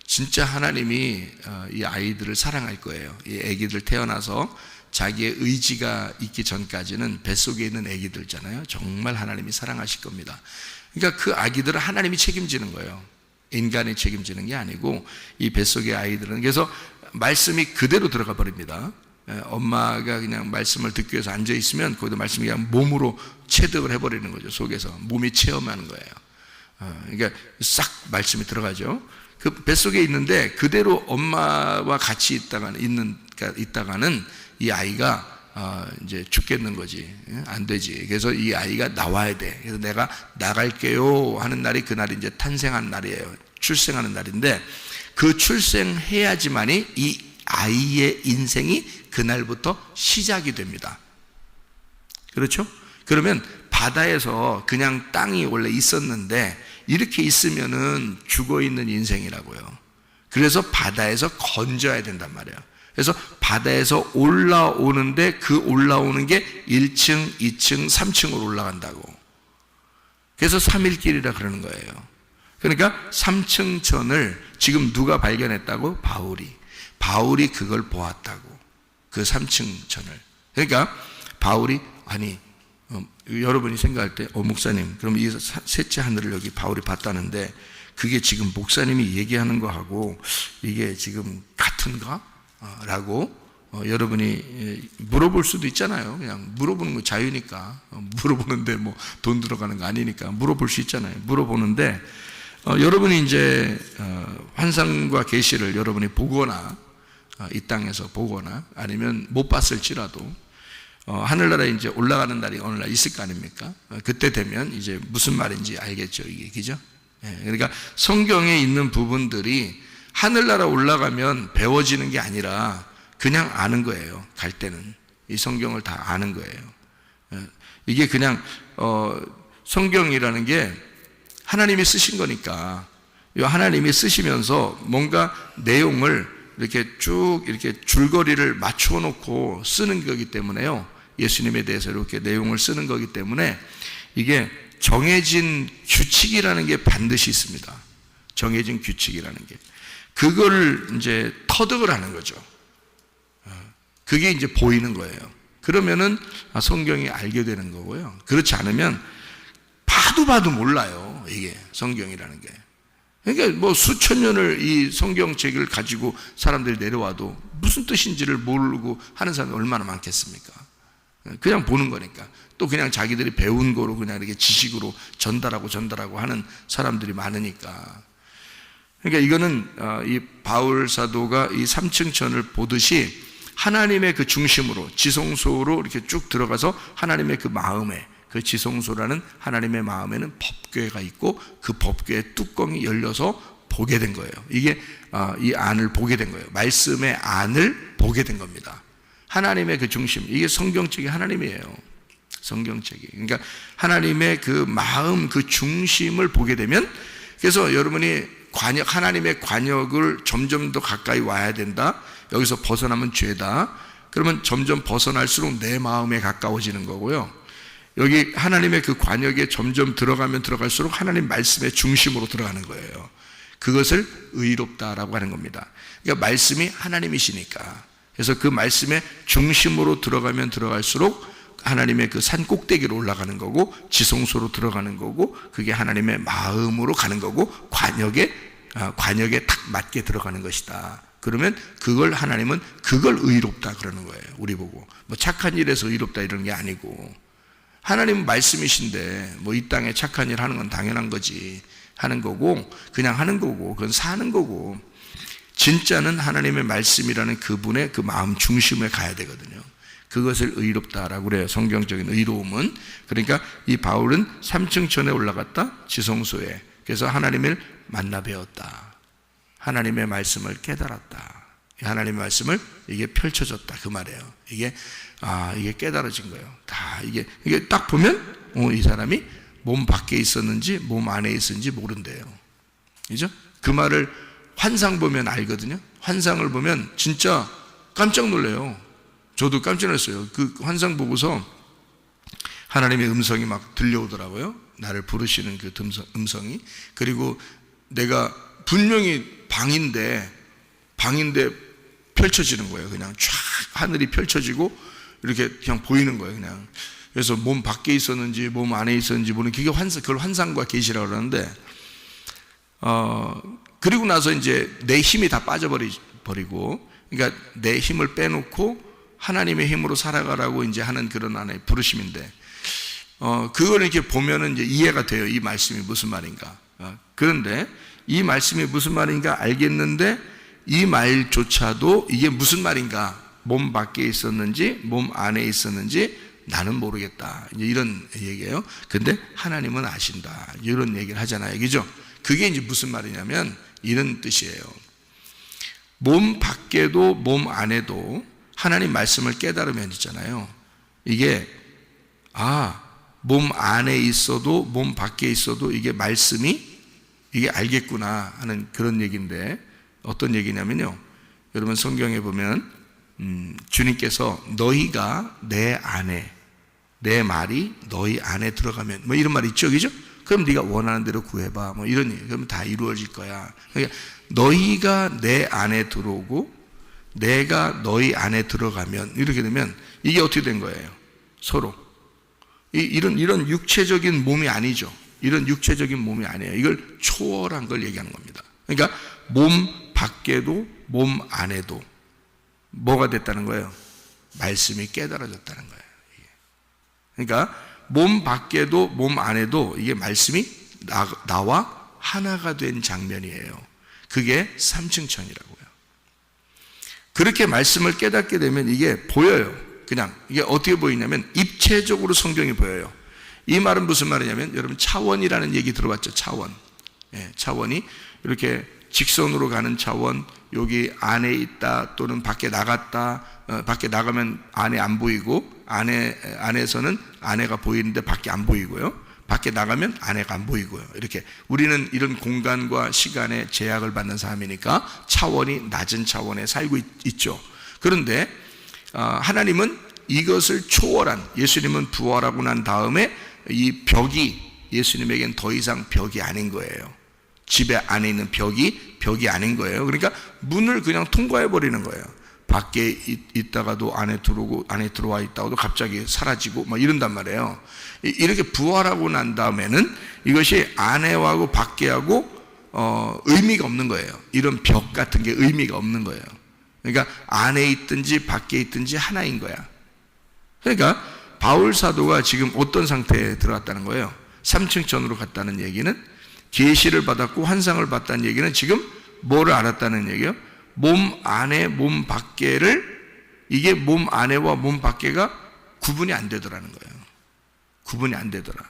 [SPEAKER 3] 진짜 하나님이 이 아이들을 사랑할 거예요. 이 아기들 태어나서 자기의 의지가 있기 전까지는 뱃속에 있는 아기들잖아요. 정말 하나님이 사랑하실 겁니다. 그러니까 그 아기들은 하나님이 책임지는 거예요. 인간이 책임지는 게 아니고 이 뱃속의 아이들은. 그래서 말씀이 그대로 들어가 버립니다. 엄마가 그냥 말씀을 듣기 위해서 앉아 있으면 거기도 말씀이 그냥 몸으로 체득을 해버리는 거죠. 속에서 몸이 체험하는 거예요. 그러니까 싹 말씀이 들어가죠. 그 뱃속에 있는데 그대로 엄마와 같이 있다가는 이 아이가 이제 죽겠는 거지. 안 되지. 그래서 이 아이가 나와야 돼. 그래서 내가 나갈게요 하는 날이 그날이 이제 탄생하는 날이에요. 출생하는 날인데, 그 출생해야지만이 이 아이의 인생이 그날부터 시작이 됩니다. 그렇죠? 그러면 바다에서 그냥 땅이 원래 있었는데 이렇게 있으면은 죽어 있는 인생이라고요. 그래서 바다에서 건져야 된단 말이에요. 그래서 바다에서 올라오는데 그 올라오는 게 1층, 2층, 3층으로 올라간다고. 그래서 3일길이라 그러는 거예요. 그러니까 3층천을 지금 누가 발견했다고? 바울이 그걸 보았다고. 그 3층천을. 그러니까 바울이 여러분이 생각할 때 목사님, 그럼 이 셋째 하늘을 여기 바울이 봤다는데 그게 지금 목사님이 얘기하는 거하고 이게 지금 같은가? 라고 여러분이 물어볼 수도 있잖아요. 그냥 물어보는 거 자유니까. 물어보는데 뭐 돈 들어가는 거 아니니까 물어볼 수 있잖아요. 물어보는데 여러분이 이제 환상과 계시를 여러분이 보거나 이 땅에서 보거나 아니면 못 봤을지라도 하늘나라에 이제 올라가는 날이 어느 날 있을 거 아닙니까? 그때 되면 이제 무슨 말인지 알겠죠, 이게, 그죠? 그러니까 성경에 있는 부분들이 하늘나라 올라가면 배워지는 게 아니라 그냥 아는 거예요. 갈 때는 이 성경을 다 아는 거예요. 이게 그냥 성경이라는 게 하나님이 쓰신 거니까 하나님이 쓰시면서 뭔가 내용을 이렇게 쭉 이렇게 줄거리를 맞춰 놓고 쓰는 거기 때문에요. 예수님에 대해서 이렇게 내용을 쓰는 거기 때문에 이게 정해진 규칙이라는 게 반드시 있습니다. 정해진 규칙이라는 게. 그걸 이제 터득을 하는 거죠. 그게 이제 보이는 거예요. 그러면은 성경이 알게 되는 거고요. 그렇지 않으면 봐도 몰라요. 이게 성경이라는 게. 그러니까 뭐 수천 년을 이 성경책을 가지고 사람들이 내려와도 무슨 뜻인지를 모르고 하는 사람이 얼마나 많겠습니까? 그냥 보는 거니까. 또 그냥 자기들이 배운 거로 그냥 이렇게 지식으로 전달하고 하는 사람들이 많으니까. 그러니까 이거는 이 바울 사도가 이 3층 천을 보듯이 하나님의 그 중심으로 지성소로 이렇게 쭉 들어가서 하나님의 그 마음에, 그 지성소라는 하나님의 마음에는 법궤가 있고 그 법궤의 뚜껑이 열려서 보게 된 거예요. 이게 이 안을 보게 된 거예요. 말씀의 안을 보게 된 겁니다. 하나님의 그 중심, 이게 성경책이 하나님이에요. 성경책이. 그러니까 하나님의 그 마음, 그 중심을 보게 되면, 그래서 여러분이 하나님의 관역을 점점 더 가까이 와야 된다. 여기서 벗어나면 죄다. 그러면 점점 벗어날수록 내 마음에 가까워지는 거고요. 여기 하나님의 그 관역에 점점 들어가면 들어갈수록 하나님 말씀의 중심으로 들어가는 거예요. 그것을 의롭다라고 하는 겁니다. 그러니까 말씀이 하나님이시니까. 그래서 그 말씀의 중심으로 들어가면 들어갈수록 하나님의 그 산 꼭대기로 올라가는 거고 지성소로 들어가는 거고 그게 하나님의 마음으로 가는 거고 관역에 딱 맞게 들어가는 것이다. 그러면 그걸 하나님은 그걸 의롭다 그러는 거예요. 우리 보고 뭐 착한 일에서 의롭다 이런 게 아니고 하나님은 말씀이신데 뭐 이 땅에 착한 일 하는 건 당연한 거지 하는 거고 그냥 하는 거고 그건 사는 거고 진짜는 하나님의 말씀이라는 그분의 그 마음 중심에 가야 되거든요. 그것을 의롭다라고 그래요. 성경적인 의로움은. 그러니까 이 바울은 3층 천에 올라갔다 지성소에. 그래서 하나님을 만나 배웠다. 하나님의 말씀을 깨달았다. 하나님의 말씀을 이게 펼쳐졌다 그 말이에요. 이게 깨달아진 거예요. 다 이게 딱 보면 이 사람이 몸 밖에 있었는지 몸 안에 있었는지 모른대요. 그죠? 그 말을 환상 보면 알거든요. 환상을 보면 진짜 깜짝 놀래요. 저도 깜짝 놀랐어요. 그 환상 보고서 하나님의 음성이 막 들려오더라고요. 나를 부르시는 그 음성이. 그리고 내가 분명히 방인데 펼쳐지는 거예요. 그냥 쫙 하늘이 펼쳐지고 이렇게 그냥 보이는 거예요. 그냥. 그래서 몸 밖에 있었는지 몸 안에 있었는지 모르는 그걸 환상과 계시라고 그러는데 그리고 나서 이제 내 힘이 다 빠져버리고 그러니까 내 힘을 빼놓고 하나님의 힘으로 살아가라고 이제 하는 그런 하나의 부르심인데 그걸 이렇게 보면은 이제 이해가 돼요. 이 말씀이 무슨 말인가. 그런데 이 말씀이 무슨 말인가 알겠는데 이 말조차도 이게 무슨 말인가 몸 밖에 있었는지 몸 안에 있었는지 나는 모르겠다. 이제 이런 얘기예요. 근데 하나님은 아신다. 이런 얘기를 하잖아요. 그죠? 그게 이제 무슨 말이냐면 이런 뜻이에요. 몸 밖에도 몸 안에도 하나님 말씀을 깨달으면 있잖아요. 이게 몸 안에 있어도 몸 밖에 있어도 이게 말씀이 이게 알겠구나 하는 그런 얘기인데 어떤 얘기냐면요. 여러분 성경에 보면 주님께서 너희가 내 안에 내 말이 너희 안에 들어가면 뭐 이런 말 있죠. 그죠? 그럼 네가 원하는 대로 구해봐. 뭐 이런 얘기. 그러면 다 이루어질 거야. 그러니까 너희가 내 안에 들어오고 내가 너희 안에 들어가면 이렇게 되면 이게 어떻게 된 거예요? 서로 이런 육체적인 몸이 아니죠. 이런 육체적인 몸이 아니에요. 이걸 초월한 걸 얘기하는 겁니다. 그러니까 몸 밖에도 몸 안에도 뭐가 됐다는 거예요? 말씀이 깨달아졌다는 거예요. 그러니까 몸 밖에도 몸 안에도 이게 말씀이 나와 하나가 된 장면이에요. 그게 삼층천이라고요. 그렇게 말씀을 깨닫게 되면 이게 보여요. 그냥 이게 어떻게 보이냐면 입체적으로 성경이 보여요. 이 말은 무슨 말이냐면 여러분 차원이라는 얘기 들어봤죠? 차원. 차원이 이렇게 직선으로 가는 차원, 여기 안에 있다 또는 밖에 나갔다, 밖에 나가면 안에 안 보이고 안에서는 안에가 보이는데 밖에 안 보이고요. 밖에 나가면 안에가 안 보이고요. 이렇게 우리는 이런 공간과 시간에 제약을 받는 사람이니까 차원이 낮은 차원에 살고 있죠. 그런데 하나님은 이것을 초월한, 예수님은 부활하고 난 다음에 이 벽이 예수님에겐 더 이상 벽이 아닌 거예요. 집에 안에 있는 벽이 아닌 거예요. 그러니까 문을 그냥 통과해 버리는 거예요. 밖에 있다가도 안에 들어오고 안에 들어와 있다가도 갑자기 사라지고 막 이런단 말이에요. 이렇게 부활하고 난 다음에는 이것이 안에하고 밖에하고 의미가 없는 거예요. 이런 벽 같은 게 의미가 없는 거예요. 그러니까 안에 있든지 밖에 있든지 하나인 거야. 그러니까 바울 사도가 지금 어떤 상태에 들어갔다는 거예요? 삼층천으로 갔다는 얘기는 계시를 받았고 환상을 봤다는 얘기는 지금 뭐를 알았다는 얘기예요? 몸 안에 몸 밖에를, 이게 몸 안에와 몸 밖에가 구분이 안 되더라는 거예요. 구분이 안 되더라.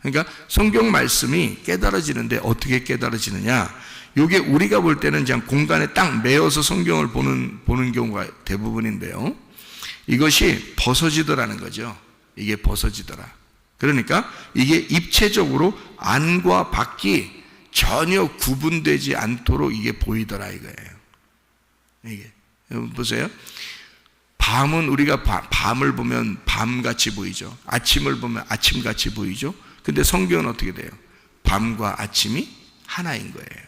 [SPEAKER 3] 그러니까 성경 말씀이 깨달아지는데 어떻게 깨달아지느냐? 이게 우리가 볼 때는 그냥 공간에 딱 매어서 성경을 보는 경우가 대부분인데요. 이것이 벗어지더라는 거죠. 이게 벗어지더라. 그러니까 이게 입체적으로 안과 밖이 전혀 구분되지 않도록 이게 보이더라 이거예요. 이게 여러분 보세요. 밤은 우리가 밤을 보면 밤같이 보이죠. 아침을 보면 아침같이 보이죠. 근데 성경은 어떻게 돼요? 밤과 아침이 하나인 거예요.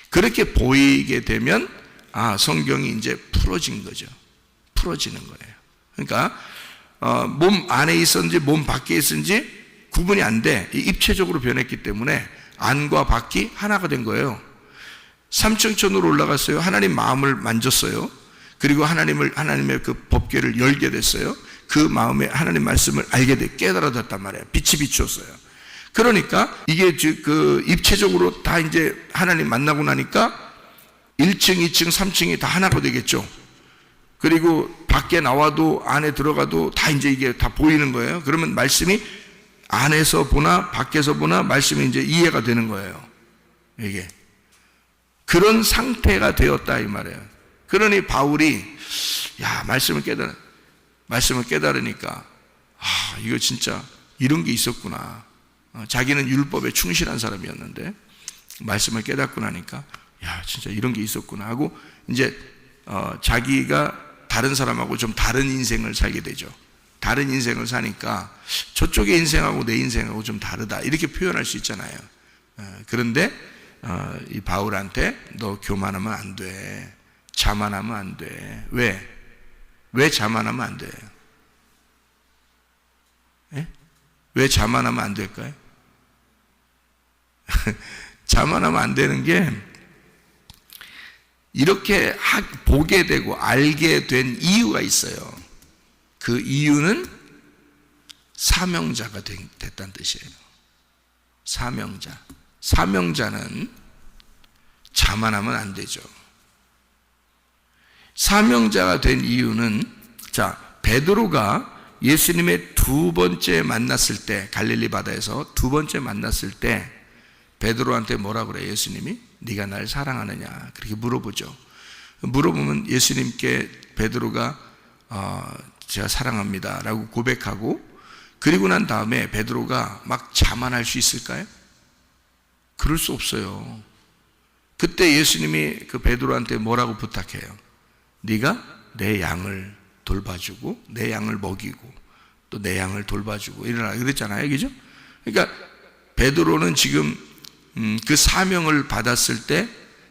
[SPEAKER 3] 그렇게 보이게 되면 성경이 이제 풀어진 거죠. 풀어지는 거예요. 그러니까 몸 안에 있었는지 몸 밖에 있었는지 구분이 안 돼. 입체적으로 변했기 때문에 안과 밖이 하나가 된 거예요. 삼층천으로 올라갔어요. 하나님 마음을 만졌어요. 그리고 하나님의 그 법궤를 열게 됐어요. 그 마음에 하나님 말씀을 알게 돼 깨달아졌단 말이에요. 빛이 비추었어요. 그러니까 이게 그 입체적으로 다 이제 하나님 만나고 나니까 1층, 2층, 3층이 다 하나가 되겠죠. 그리고 밖에 나와도 안에 들어가도 다 이제 이게 다 보이는 거예요. 그러면 말씀이 안에서 보나 밖에서 보나 말씀이 이제 이해가 되는 거예요. 이게 그런 상태가 되었다 이 말이에요. 그러니 바울이 말씀을 깨달으니까 이거 진짜 이런 게 있었구나. 자기는 율법에 충실한 사람이었는데 말씀을 깨닫고 나니까 진짜 이런 게 있었구나 하고 이제 자기가 다른 사람하고 좀 다른 인생을 살게 되죠. 다른 인생을 사니까 저쪽의 인생하고 내 인생하고 좀 다르다 이렇게 표현할 수 있잖아요. 그런데 이 바울한테 너 교만하면 안 돼. 자만하면 안 돼. 왜 자만하면 안 돼요? 왜 자만하면 안 될까요? 자만하면 안 되는 게 이렇게 보게 되고 알게 된 이유가 있어요. 그 이유는 사명자가 됐다는 뜻이에요. 사명자는 자만하면 안 되죠. 사명자가 된 이유는 베드로가 예수님의 두 번째 만났을 때 갈릴리 바다에서 두 번째 만났을 때 베드로한테 뭐라 그래요? 예수님이 네가 날 사랑하느냐 그렇게 물어보죠. 물어보면 예수님께 베드로가 제가 사랑합니다 라고 고백하고 그리고 난 다음에 베드로가 막 자만할 수 있을까요? 그럴 수 없어요. 그때 예수님이 그 베드로한테 뭐라고 부탁해요? 네가 내 양을 돌봐주고 내 양을 먹이고 또 내 양을 돌봐주고 이러라 그랬잖아요. 그죠? 그러니까 베드로는 지금 그 사명을 받았을 때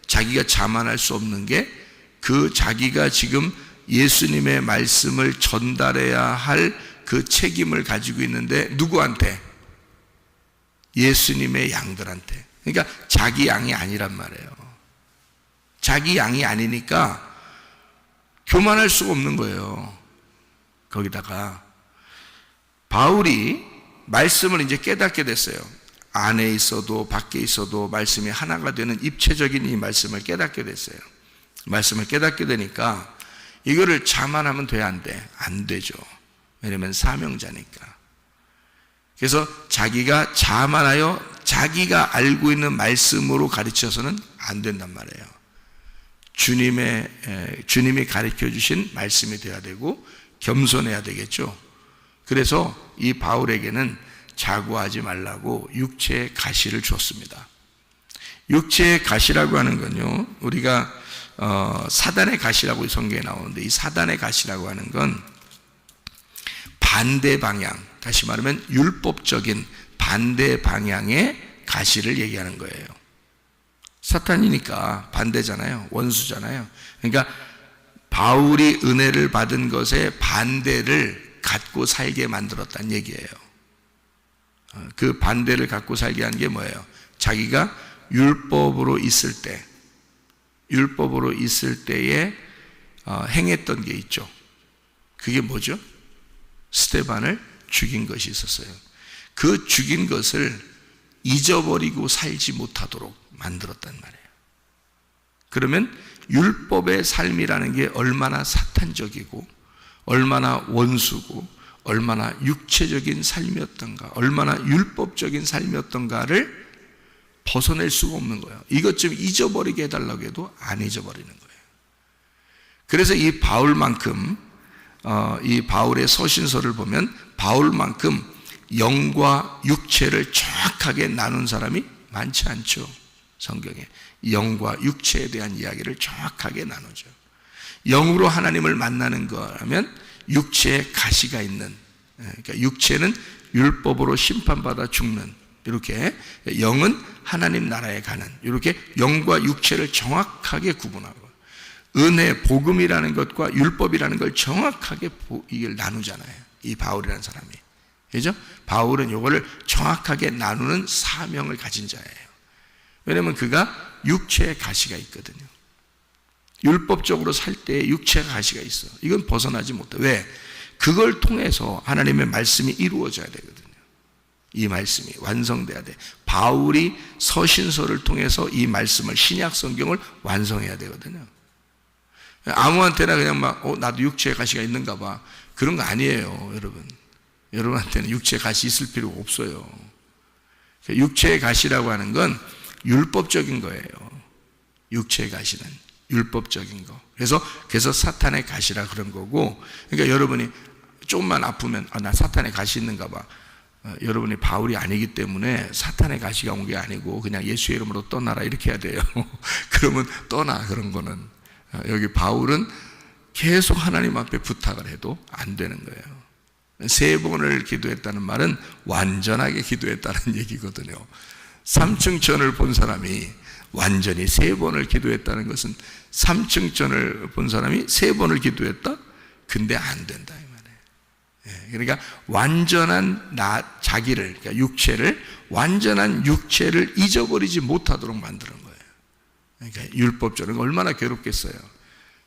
[SPEAKER 3] 자기가 자만할 수 없는 게 그 자기가 지금 예수님의 말씀을 전달해야 할 그 책임을 가지고 있는데 누구한테? 예수님의 양들한테. 그러니까 자기 양이 아니란 말이에요. 자기 양이 아니니까 교만할 수가 없는 거예요. 거기다가 바울이 말씀을 이제 깨닫게 됐어요. 안에 있어도 밖에 있어도 말씀이 하나가 되는 입체적인 이 말씀을 깨닫게 됐어요. 말씀을 깨닫게 되니까 이거를 자만하면 돼, 안 돼? 안 되죠. 왜냐면 사명자니까. 그래서 자기가 자만하여 자기가 알고 있는 말씀으로 가르쳐서는 안 된단 말이에요. 주님이 가르쳐 주신 말씀이 되어야 되고 겸손해야 되겠죠. 그래서 이 바울에게는 자고하지 말라고 육체의 가시를 줬습니다. 육체의 가시라고 하는 건요, 우리가 사단의 가시라고 성경에 나오는데, 이 사단의 가시라고 하는 건 반대 방향, 다시 말하면 율법적인 반대 방향의 가시를 얘기하는 거예요. 사탄이니까 반대잖아요. 원수잖아요. 그러니까 바울이 은혜를 받은 것에 반대를 갖고 살게 만들었다는 얘기예요. 그 반대를 갖고 살게 한 게 뭐예요? 자기가 율법으로 있을 때에 행했던 게 있죠. 그게 뭐죠? 스데반을 죽인 것이 있었어요. 그 죽인 것을 잊어버리고 살지 못하도록 만들었단 말이에요. 그러면 율법의 삶이라는 게 얼마나 사탄적이고 얼마나 원수고 얼마나 육체적인 삶이었던가, 얼마나 율법적인 삶이었던가를 벗어낼 수가 없는 거예요. 이것 좀 잊어버리게 해달라고 해도 안 잊어버리는 거예요. 그래서 이 바울만큼, 이 바울의 서신서를 보면 바울만큼 영과 육체를 정확하게 나눈 사람이 많지 않죠. 성경에 영과 육체에 대한 이야기를 정확하게 나누죠. 영으로 하나님을 만나는 거라면 육체에 가시가 있는, 그러니까 육체는 율법으로 심판받아 죽는, 이렇게 영은 하나님 나라에 가는, 이렇게 영과 육체를 정확하게 구분하고, 은혜, 복음이라는 것과 율법이라는 걸 정확하게 이걸 나누잖아요. 이 바울이라는 사람이. 그죠? 바울은 이거를 정확하게 나누는 사명을 가진 자예요. 왜냐하면 그가 육체의 가시가 있거든요. 율법적으로 살 때 육체의 가시가 있어. 이건 벗어나지 못해. 왜? 그걸 통해서 하나님의 말씀이 이루어져야 되거든요. 이 말씀이 완성돼야 돼. 바울이 서신서를 통해서 이 말씀을, 신약 성경을 완성해야 되거든요. 아무한테나 그냥 나도 육체의 가시가 있는가 봐. 그런 거 아니에요, 여러분. 여러분한테는 육체의 가시 있을 필요가 없어요. 육체의 가시라고 하는 건 율법적인 거예요. 육체의 가시는 율법적인 거. 그래서 사탄의 가시라 그런 거고, 그러니까 여러분이 조금만 아프면 나 사탄의 가시 있는가 봐. 여러분이 바울이 아니기 때문에 사탄의 가시가 온 게 아니고 그냥 예수의 이름으로 떠나라 이렇게 해야 돼요. 그러면 떠나. 그런 거는 여기 바울은 계속 하나님 앞에 부탁을 해도 안 되는 거예요. 3번을 기도했다는 말은 완전하게 기도했다는 얘기거든요. 삼층천을 본 사람이 완전히 3번을 기도했다는 것은 3층천을 본 사람이 3번을 기도했다? 근데 안 된다 이 말이에요. 그러니까 완전한 자기를, 그러니까 육체를, 완전한 육체를 잊어버리지 못하도록 만드는 거예요. 그러니까 율법적인 얼마나 괴롭겠어요.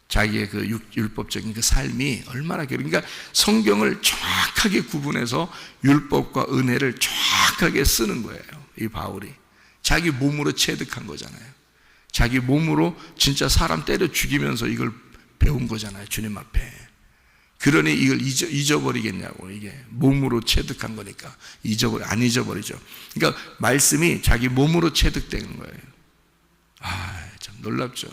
[SPEAKER 3] 자기의 그 율법적인 그 삶이 얼마나 그러니까 성경을 정확하게 구분해서 율법과 은혜를 정확하게 쓰는 거예요. 이 바울이 자기 몸으로 체득한 거잖아요. 자기 몸으로 진짜 사람 때려 죽이면서 이걸 배운 거잖아요, 주님 앞에. 그러니 이걸 잊어버리겠냐고. 이게 몸으로 체득한 거니까 안 잊어버리죠. 그러니까 말씀이 자기 몸으로 체득되는 거예요. 참 놀랍죠.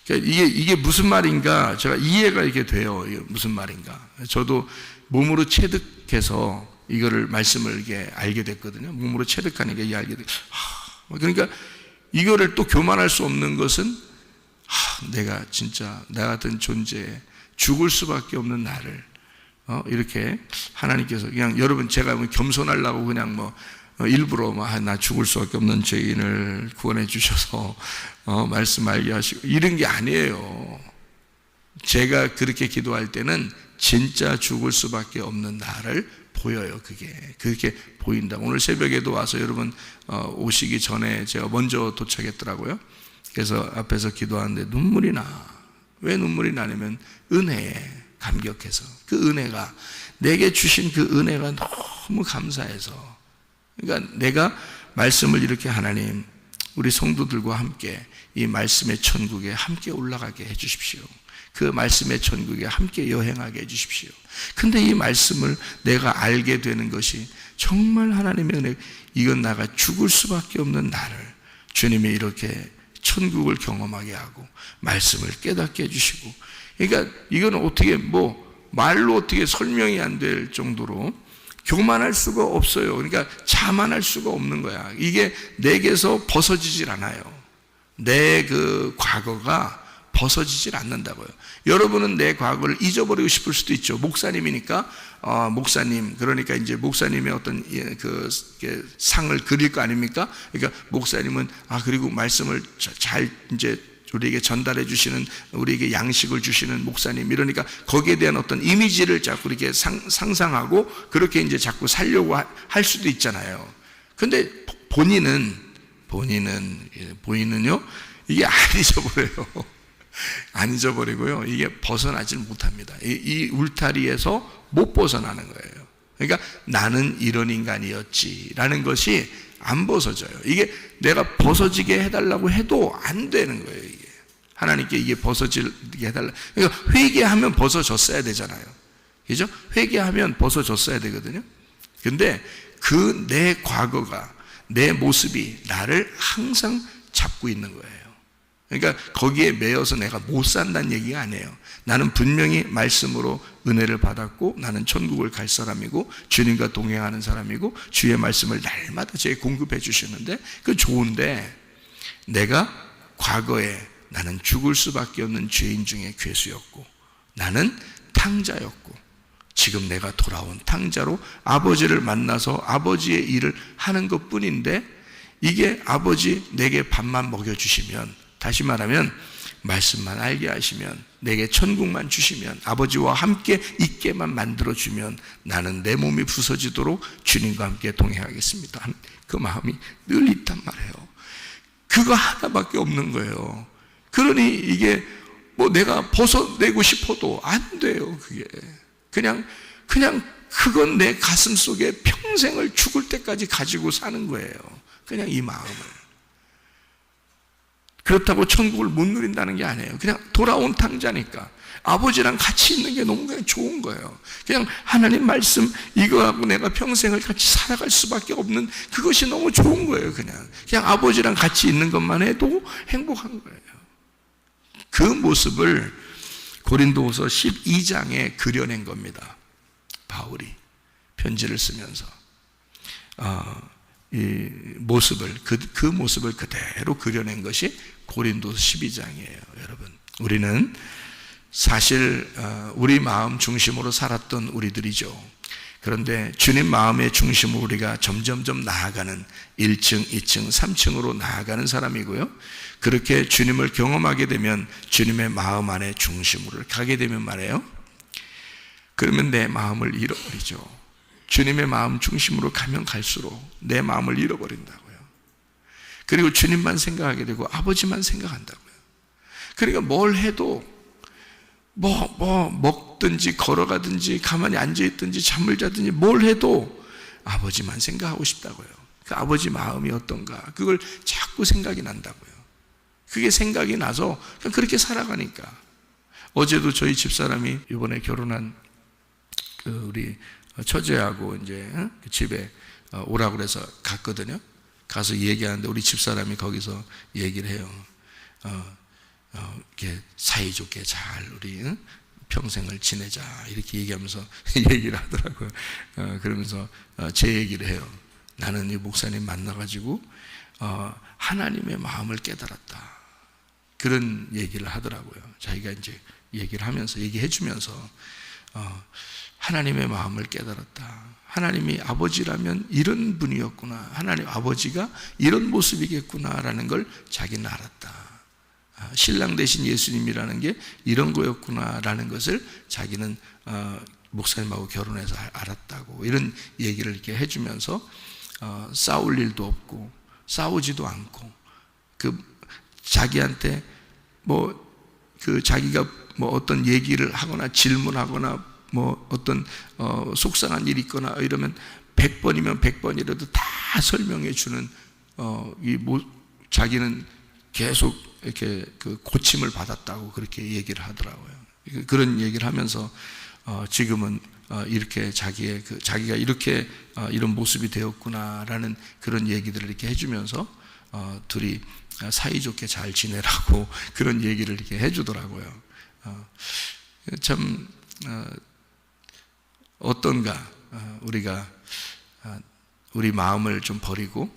[SPEAKER 3] 이게 무슨 말인가 제가 이해가 이렇게 돼요. 이게 무슨 말인가. 저도 몸으로 체득해서 이거를 말씀을 이렇게 알게 됐거든요. 몸으로 체득하니까 이게 알게 돼. 그러니까 이거를 또 교만할 수 없는 것은 내가 진짜 나 같은 존재에 죽을 수밖에 없는 나를 이렇게 하나님께서 그냥 여러분 제가 겸손하려고 그냥 일부러 나 죽을 수밖에 없는 죄인을 구원해 주셔서 말씀 알게 하시고 이런 게 아니에요. 제가 그렇게 기도할 때는 진짜 죽을 수밖에 없는 나를 보여요. 그렇게 보인다. 오늘 새벽에도 와서 여러분 오시기 전에 제가 먼저 도착했더라고요. 그래서 앞에서 기도하는데 눈물이 나. 왜 눈물이 나냐면 은혜에 감격해서, 그 은혜가, 내게 주신 그 은혜가 너무 감사해서. 그러니까 내가 말씀을 이렇게, 하나님 우리 성도들과 함께 이 말씀의 천국에 함께 올라가게 해 주십시오. 그 말씀의 천국에 함께 여행하게 해 주십시오. 근데 이 말씀을 내가 알게 되는 것이 정말 하나님의 은혜, 이건 나가 죽을 수밖에 없는 나를 주님이 이렇게 천국을 경험하게 하고 말씀을 깨닫게 해주시고, 그러니까 이건 어떻게 말로 어떻게 설명이 안 될 정도로 교만할 수가 없어요. 그러니까 자만할 수가 없는 거야. 이게 내게서 벗어지질 않아요. 내 그 과거가 벗어지질 않는다고요. 여러분은 내 과거를 잊어버리고 싶을 수도 있죠. 목사님이니까, 목사님, 그러니까 이제 목사님의 어떤 그 상을 그릴 거 아닙니까? 그러니까 목사님은, 그리고 말씀을 잘 이제 우리에게 전달해 주시는, 우리에게 양식을 주시는 목사님, 이러니까 거기에 대한 어떤 이미지를 자꾸 이렇게 상상하고 그렇게 이제 자꾸 살려고 할 수도 있잖아요. 근데 본인은요, 이게 안 잊어버려요. 안 잊어버리고요, 이게 벗어나질 못합니다. 이 울타리에서 못 벗어나는 거예요. 그러니까 나는 이런 인간이었지라는 것이 안 벗어져요. 이게 내가 벗어지게 해달라고 해도 안 되는 거예요. 이게 하나님께 이게 벗어지게 해달라. 그러니까 회개하면 벗어졌어야 되잖아요. 그죠? 회개하면 벗어졌어야 되거든요. 근데 그 내 과거가, 내 모습이 나를 항상 잡고 있는 거예요. 그러니까 거기에 매여서 내가 못 산다는 얘기가 아니에요. 나는 분명히 말씀으로 은혜를 받았고, 나는 천국을 갈 사람이고, 주님과 동행하는 사람이고, 주의 말씀을 날마다 제게 공급해 주시는데, 그 좋은데, 내가 과거에 나는 죽을 수밖에 없는 죄인 중에 괴수였고, 나는 탕자였고, 지금 내가 돌아온 탕자로 아버지를 만나서 아버지의 일을 하는 것 뿐인데, 이게 아버지 내게 밥만 먹여주시면, 다시 말하면 말씀만 알게 하시면, 내게 천국만 주시면, 아버지와 함께 있게만 만들어주면 나는 내 몸이 부서지도록 주님과 함께 동행하겠습니다. 그 마음이 늘 있단 말이에요. 그거 하나밖에 없는 거예요. 그러니 이게 내가 벗어내고 싶어도 안 돼요. 그게 그냥 그건 내 가슴 속에 평생을 죽을 때까지 가지고 사는 거예요. 그냥 이 마음을. 그렇다고 천국을 못 누린다는 게 아니에요. 그냥 돌아온 탕자니까 아버지랑 같이 있는 게 너무 그냥 좋은 거예요. 그냥 하나님 말씀 이거하고 내가 평생을 같이 살아갈 수밖에 없는 그것이 너무 좋은 거예요. 그냥 아버지랑 같이 있는 것만 해도 행복한 거예요. 그 모습을 고린도후서 12장에 그려낸 겁니다. 바울이 편지를 쓰면서 이 모습을, 그 모습을 그대로 그려낸 것이 고린도서 12장이에요. 여러분, 우리는 사실 우리 마음 중심으로 살았던 우리들이죠. 그런데 주님 마음의 중심으로 우리가 점점점 나아가는 1층, 2층, 3층으로 나아가는 사람이고요. 그렇게 주님을 경험하게 되면 주님의 마음 안에 중심으로 가게 되면 말이에요, 그러면 내 마음을 잃어버리죠. 주님의 마음 중심으로 가면 갈수록 내 마음을 잃어버린다고요. 그리고 주님만 생각하게 되고 아버지만 생각한다고요. 그러니까 뭘 해도 먹든지 걸어가든지 가만히 앉아있든지 잠을 자든지 뭘 해도 아버지만 생각하고 싶다고요. 그 아버지 마음이 어떤가 그걸 자꾸 생각이 난다고요. 그게 생각이 나서 그냥 그렇게 살아가니까. 어제도 저희 집사람이 이번에 결혼한 우리 처제하고 이제 그 집에 오라고 그래서 갔거든요. 가서 얘기하는데 우리 집사람이 거기서 얘기를 해요. 이렇게 사이좋게 잘 우리 평생을 지내자 이렇게 얘기하면서 얘기를 하더라고요. 그러면서 제 얘기를 해요. 나는 이 목사님 만나가지고 하나님의 마음을 깨달았다. 그런 얘기를 하더라고요. 자기가 이제 얘기를 하면서 얘기해 주면서 하나님의 마음을 깨달았다. 하나님이 아버지라면 이런 분이었구나. 하나님 아버지가 이런 모습이겠구나라는 걸 자기는 알았다. 신랑 대신 예수님이라는 게 이런 거였구나라는 것을 자기는 목사님하고 결혼해서 알았다고 이런 얘기를 이렇게 해주면서 싸울 일도 없고 싸우지도 않고 그 자기한테 그 자기가 뭐 어떤 얘기를 하거나 질문하거나 뭐 어떤 속상한 일이 있거나 이러면 100번이면 100번이라도 다 설명해 주는 자기는 계속 이렇게 그 고침을 받았다고 그렇게 얘기를 하더라고요. 그런 얘기를 하면서 지금은 이렇게 자기가 이렇게 이런 모습이 되었구나라는 그런 얘기들을 이렇게 해주면서 둘이 사이좋게 잘 지내라고 그런 얘기를 이렇게 해주더라고요. 참 어떤가 우리가 우리 마음을 좀 버리고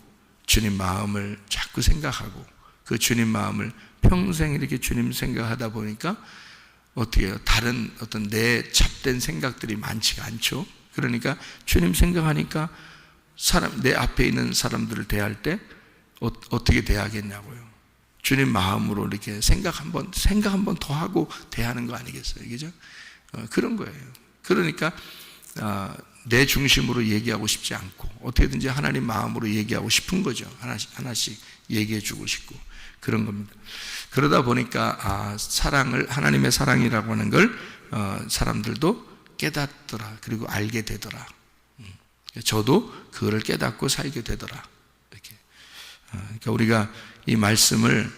[SPEAKER 3] 주님 마음을 자꾸 생각하고 그 주님 마음을 평생 이렇게 주님 생각하다 보니까 어떻게 해요? 다른 어떤 내 잡된 생각들이 많지가 않죠. 그러니까 주님 생각하니까 내 앞에 있는 사람들을 대할 때 어떻게 대하겠냐고요. 주님 마음으로 이렇게 생각 한 번 더 하고 대하는 거 아니겠어요? 그죠? 그런 거예요. 그러니까 내 중심으로 얘기하고 싶지 않고 어떻게든지 하나님 마음으로 얘기하고 싶은 거죠. 하나씩 얘기해 주고 싶고 그런 겁니다. 그러다 보니까 하나님의 사랑이라고 하는 걸 사람들도 깨닫더라. 그리고 알게 되더라. 저도 그거를 깨닫고 살게 되더라. 이렇게. 그러니까 우리가 이 말씀을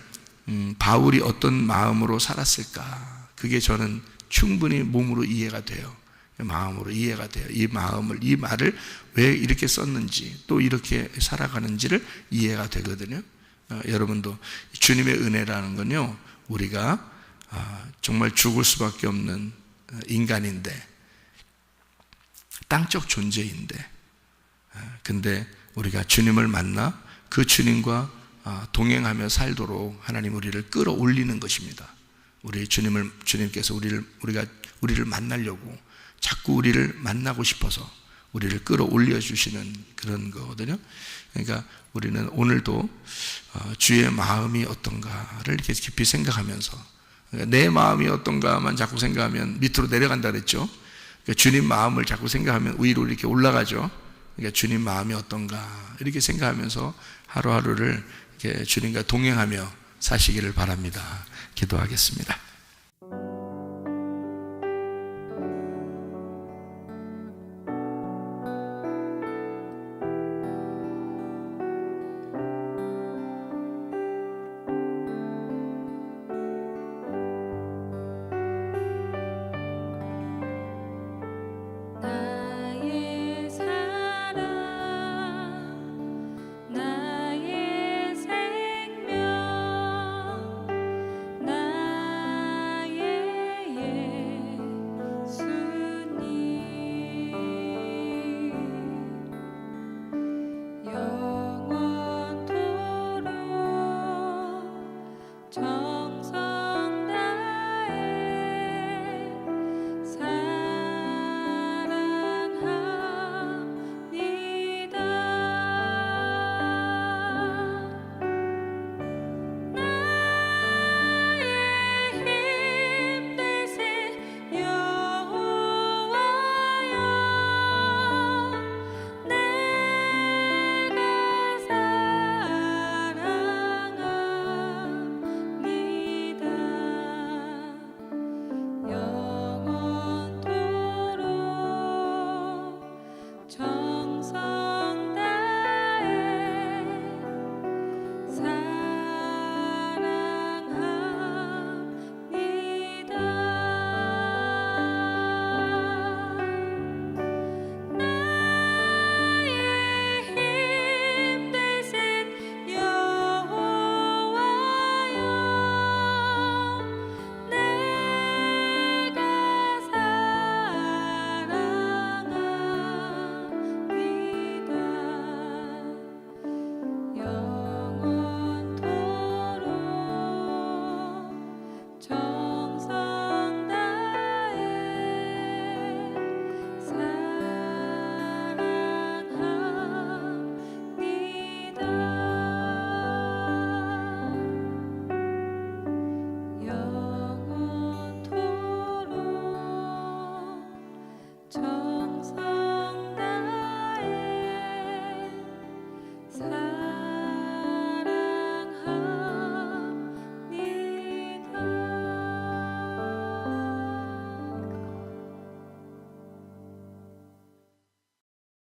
[SPEAKER 3] 바울이 어떤 마음으로 살았을까? 그게 저는 충분히 몸으로 이해가 돼요. 마음으로 이해가 돼요. 이 말을 왜 이렇게 썼는지 또 이렇게 살아가는지를 이해가 되거든요. 여러분도 주님의 은혜라는 건요, 우리가 정말 죽을 수밖에 없는 인간인데, 땅적 존재인데, 근데 우리가 주님을 만나 그 주님과 동행하며 살도록 하나님 우리를 끌어올리는 것입니다. 주님께서 우리를 만나려고 자꾸 우리를 만나고 싶어서 우리를 끌어올려 주시는 그런 거거든요. 그러니까 우리는 오늘도 주의 마음이 어떤가를 이렇게 깊이 생각하면서, 그러니까 내 마음이 어떤가만 자꾸 생각하면 밑으로 내려간다 그랬죠. 그러니까 주님 마음을 자꾸 생각하면 위로 이렇게 올라가죠. 그러니까 주님 마음이 어떤가 이렇게 생각하면서 하루하루를 이렇게 주님과 동행하며 사시기를 바랍니다. 기도하겠습니다.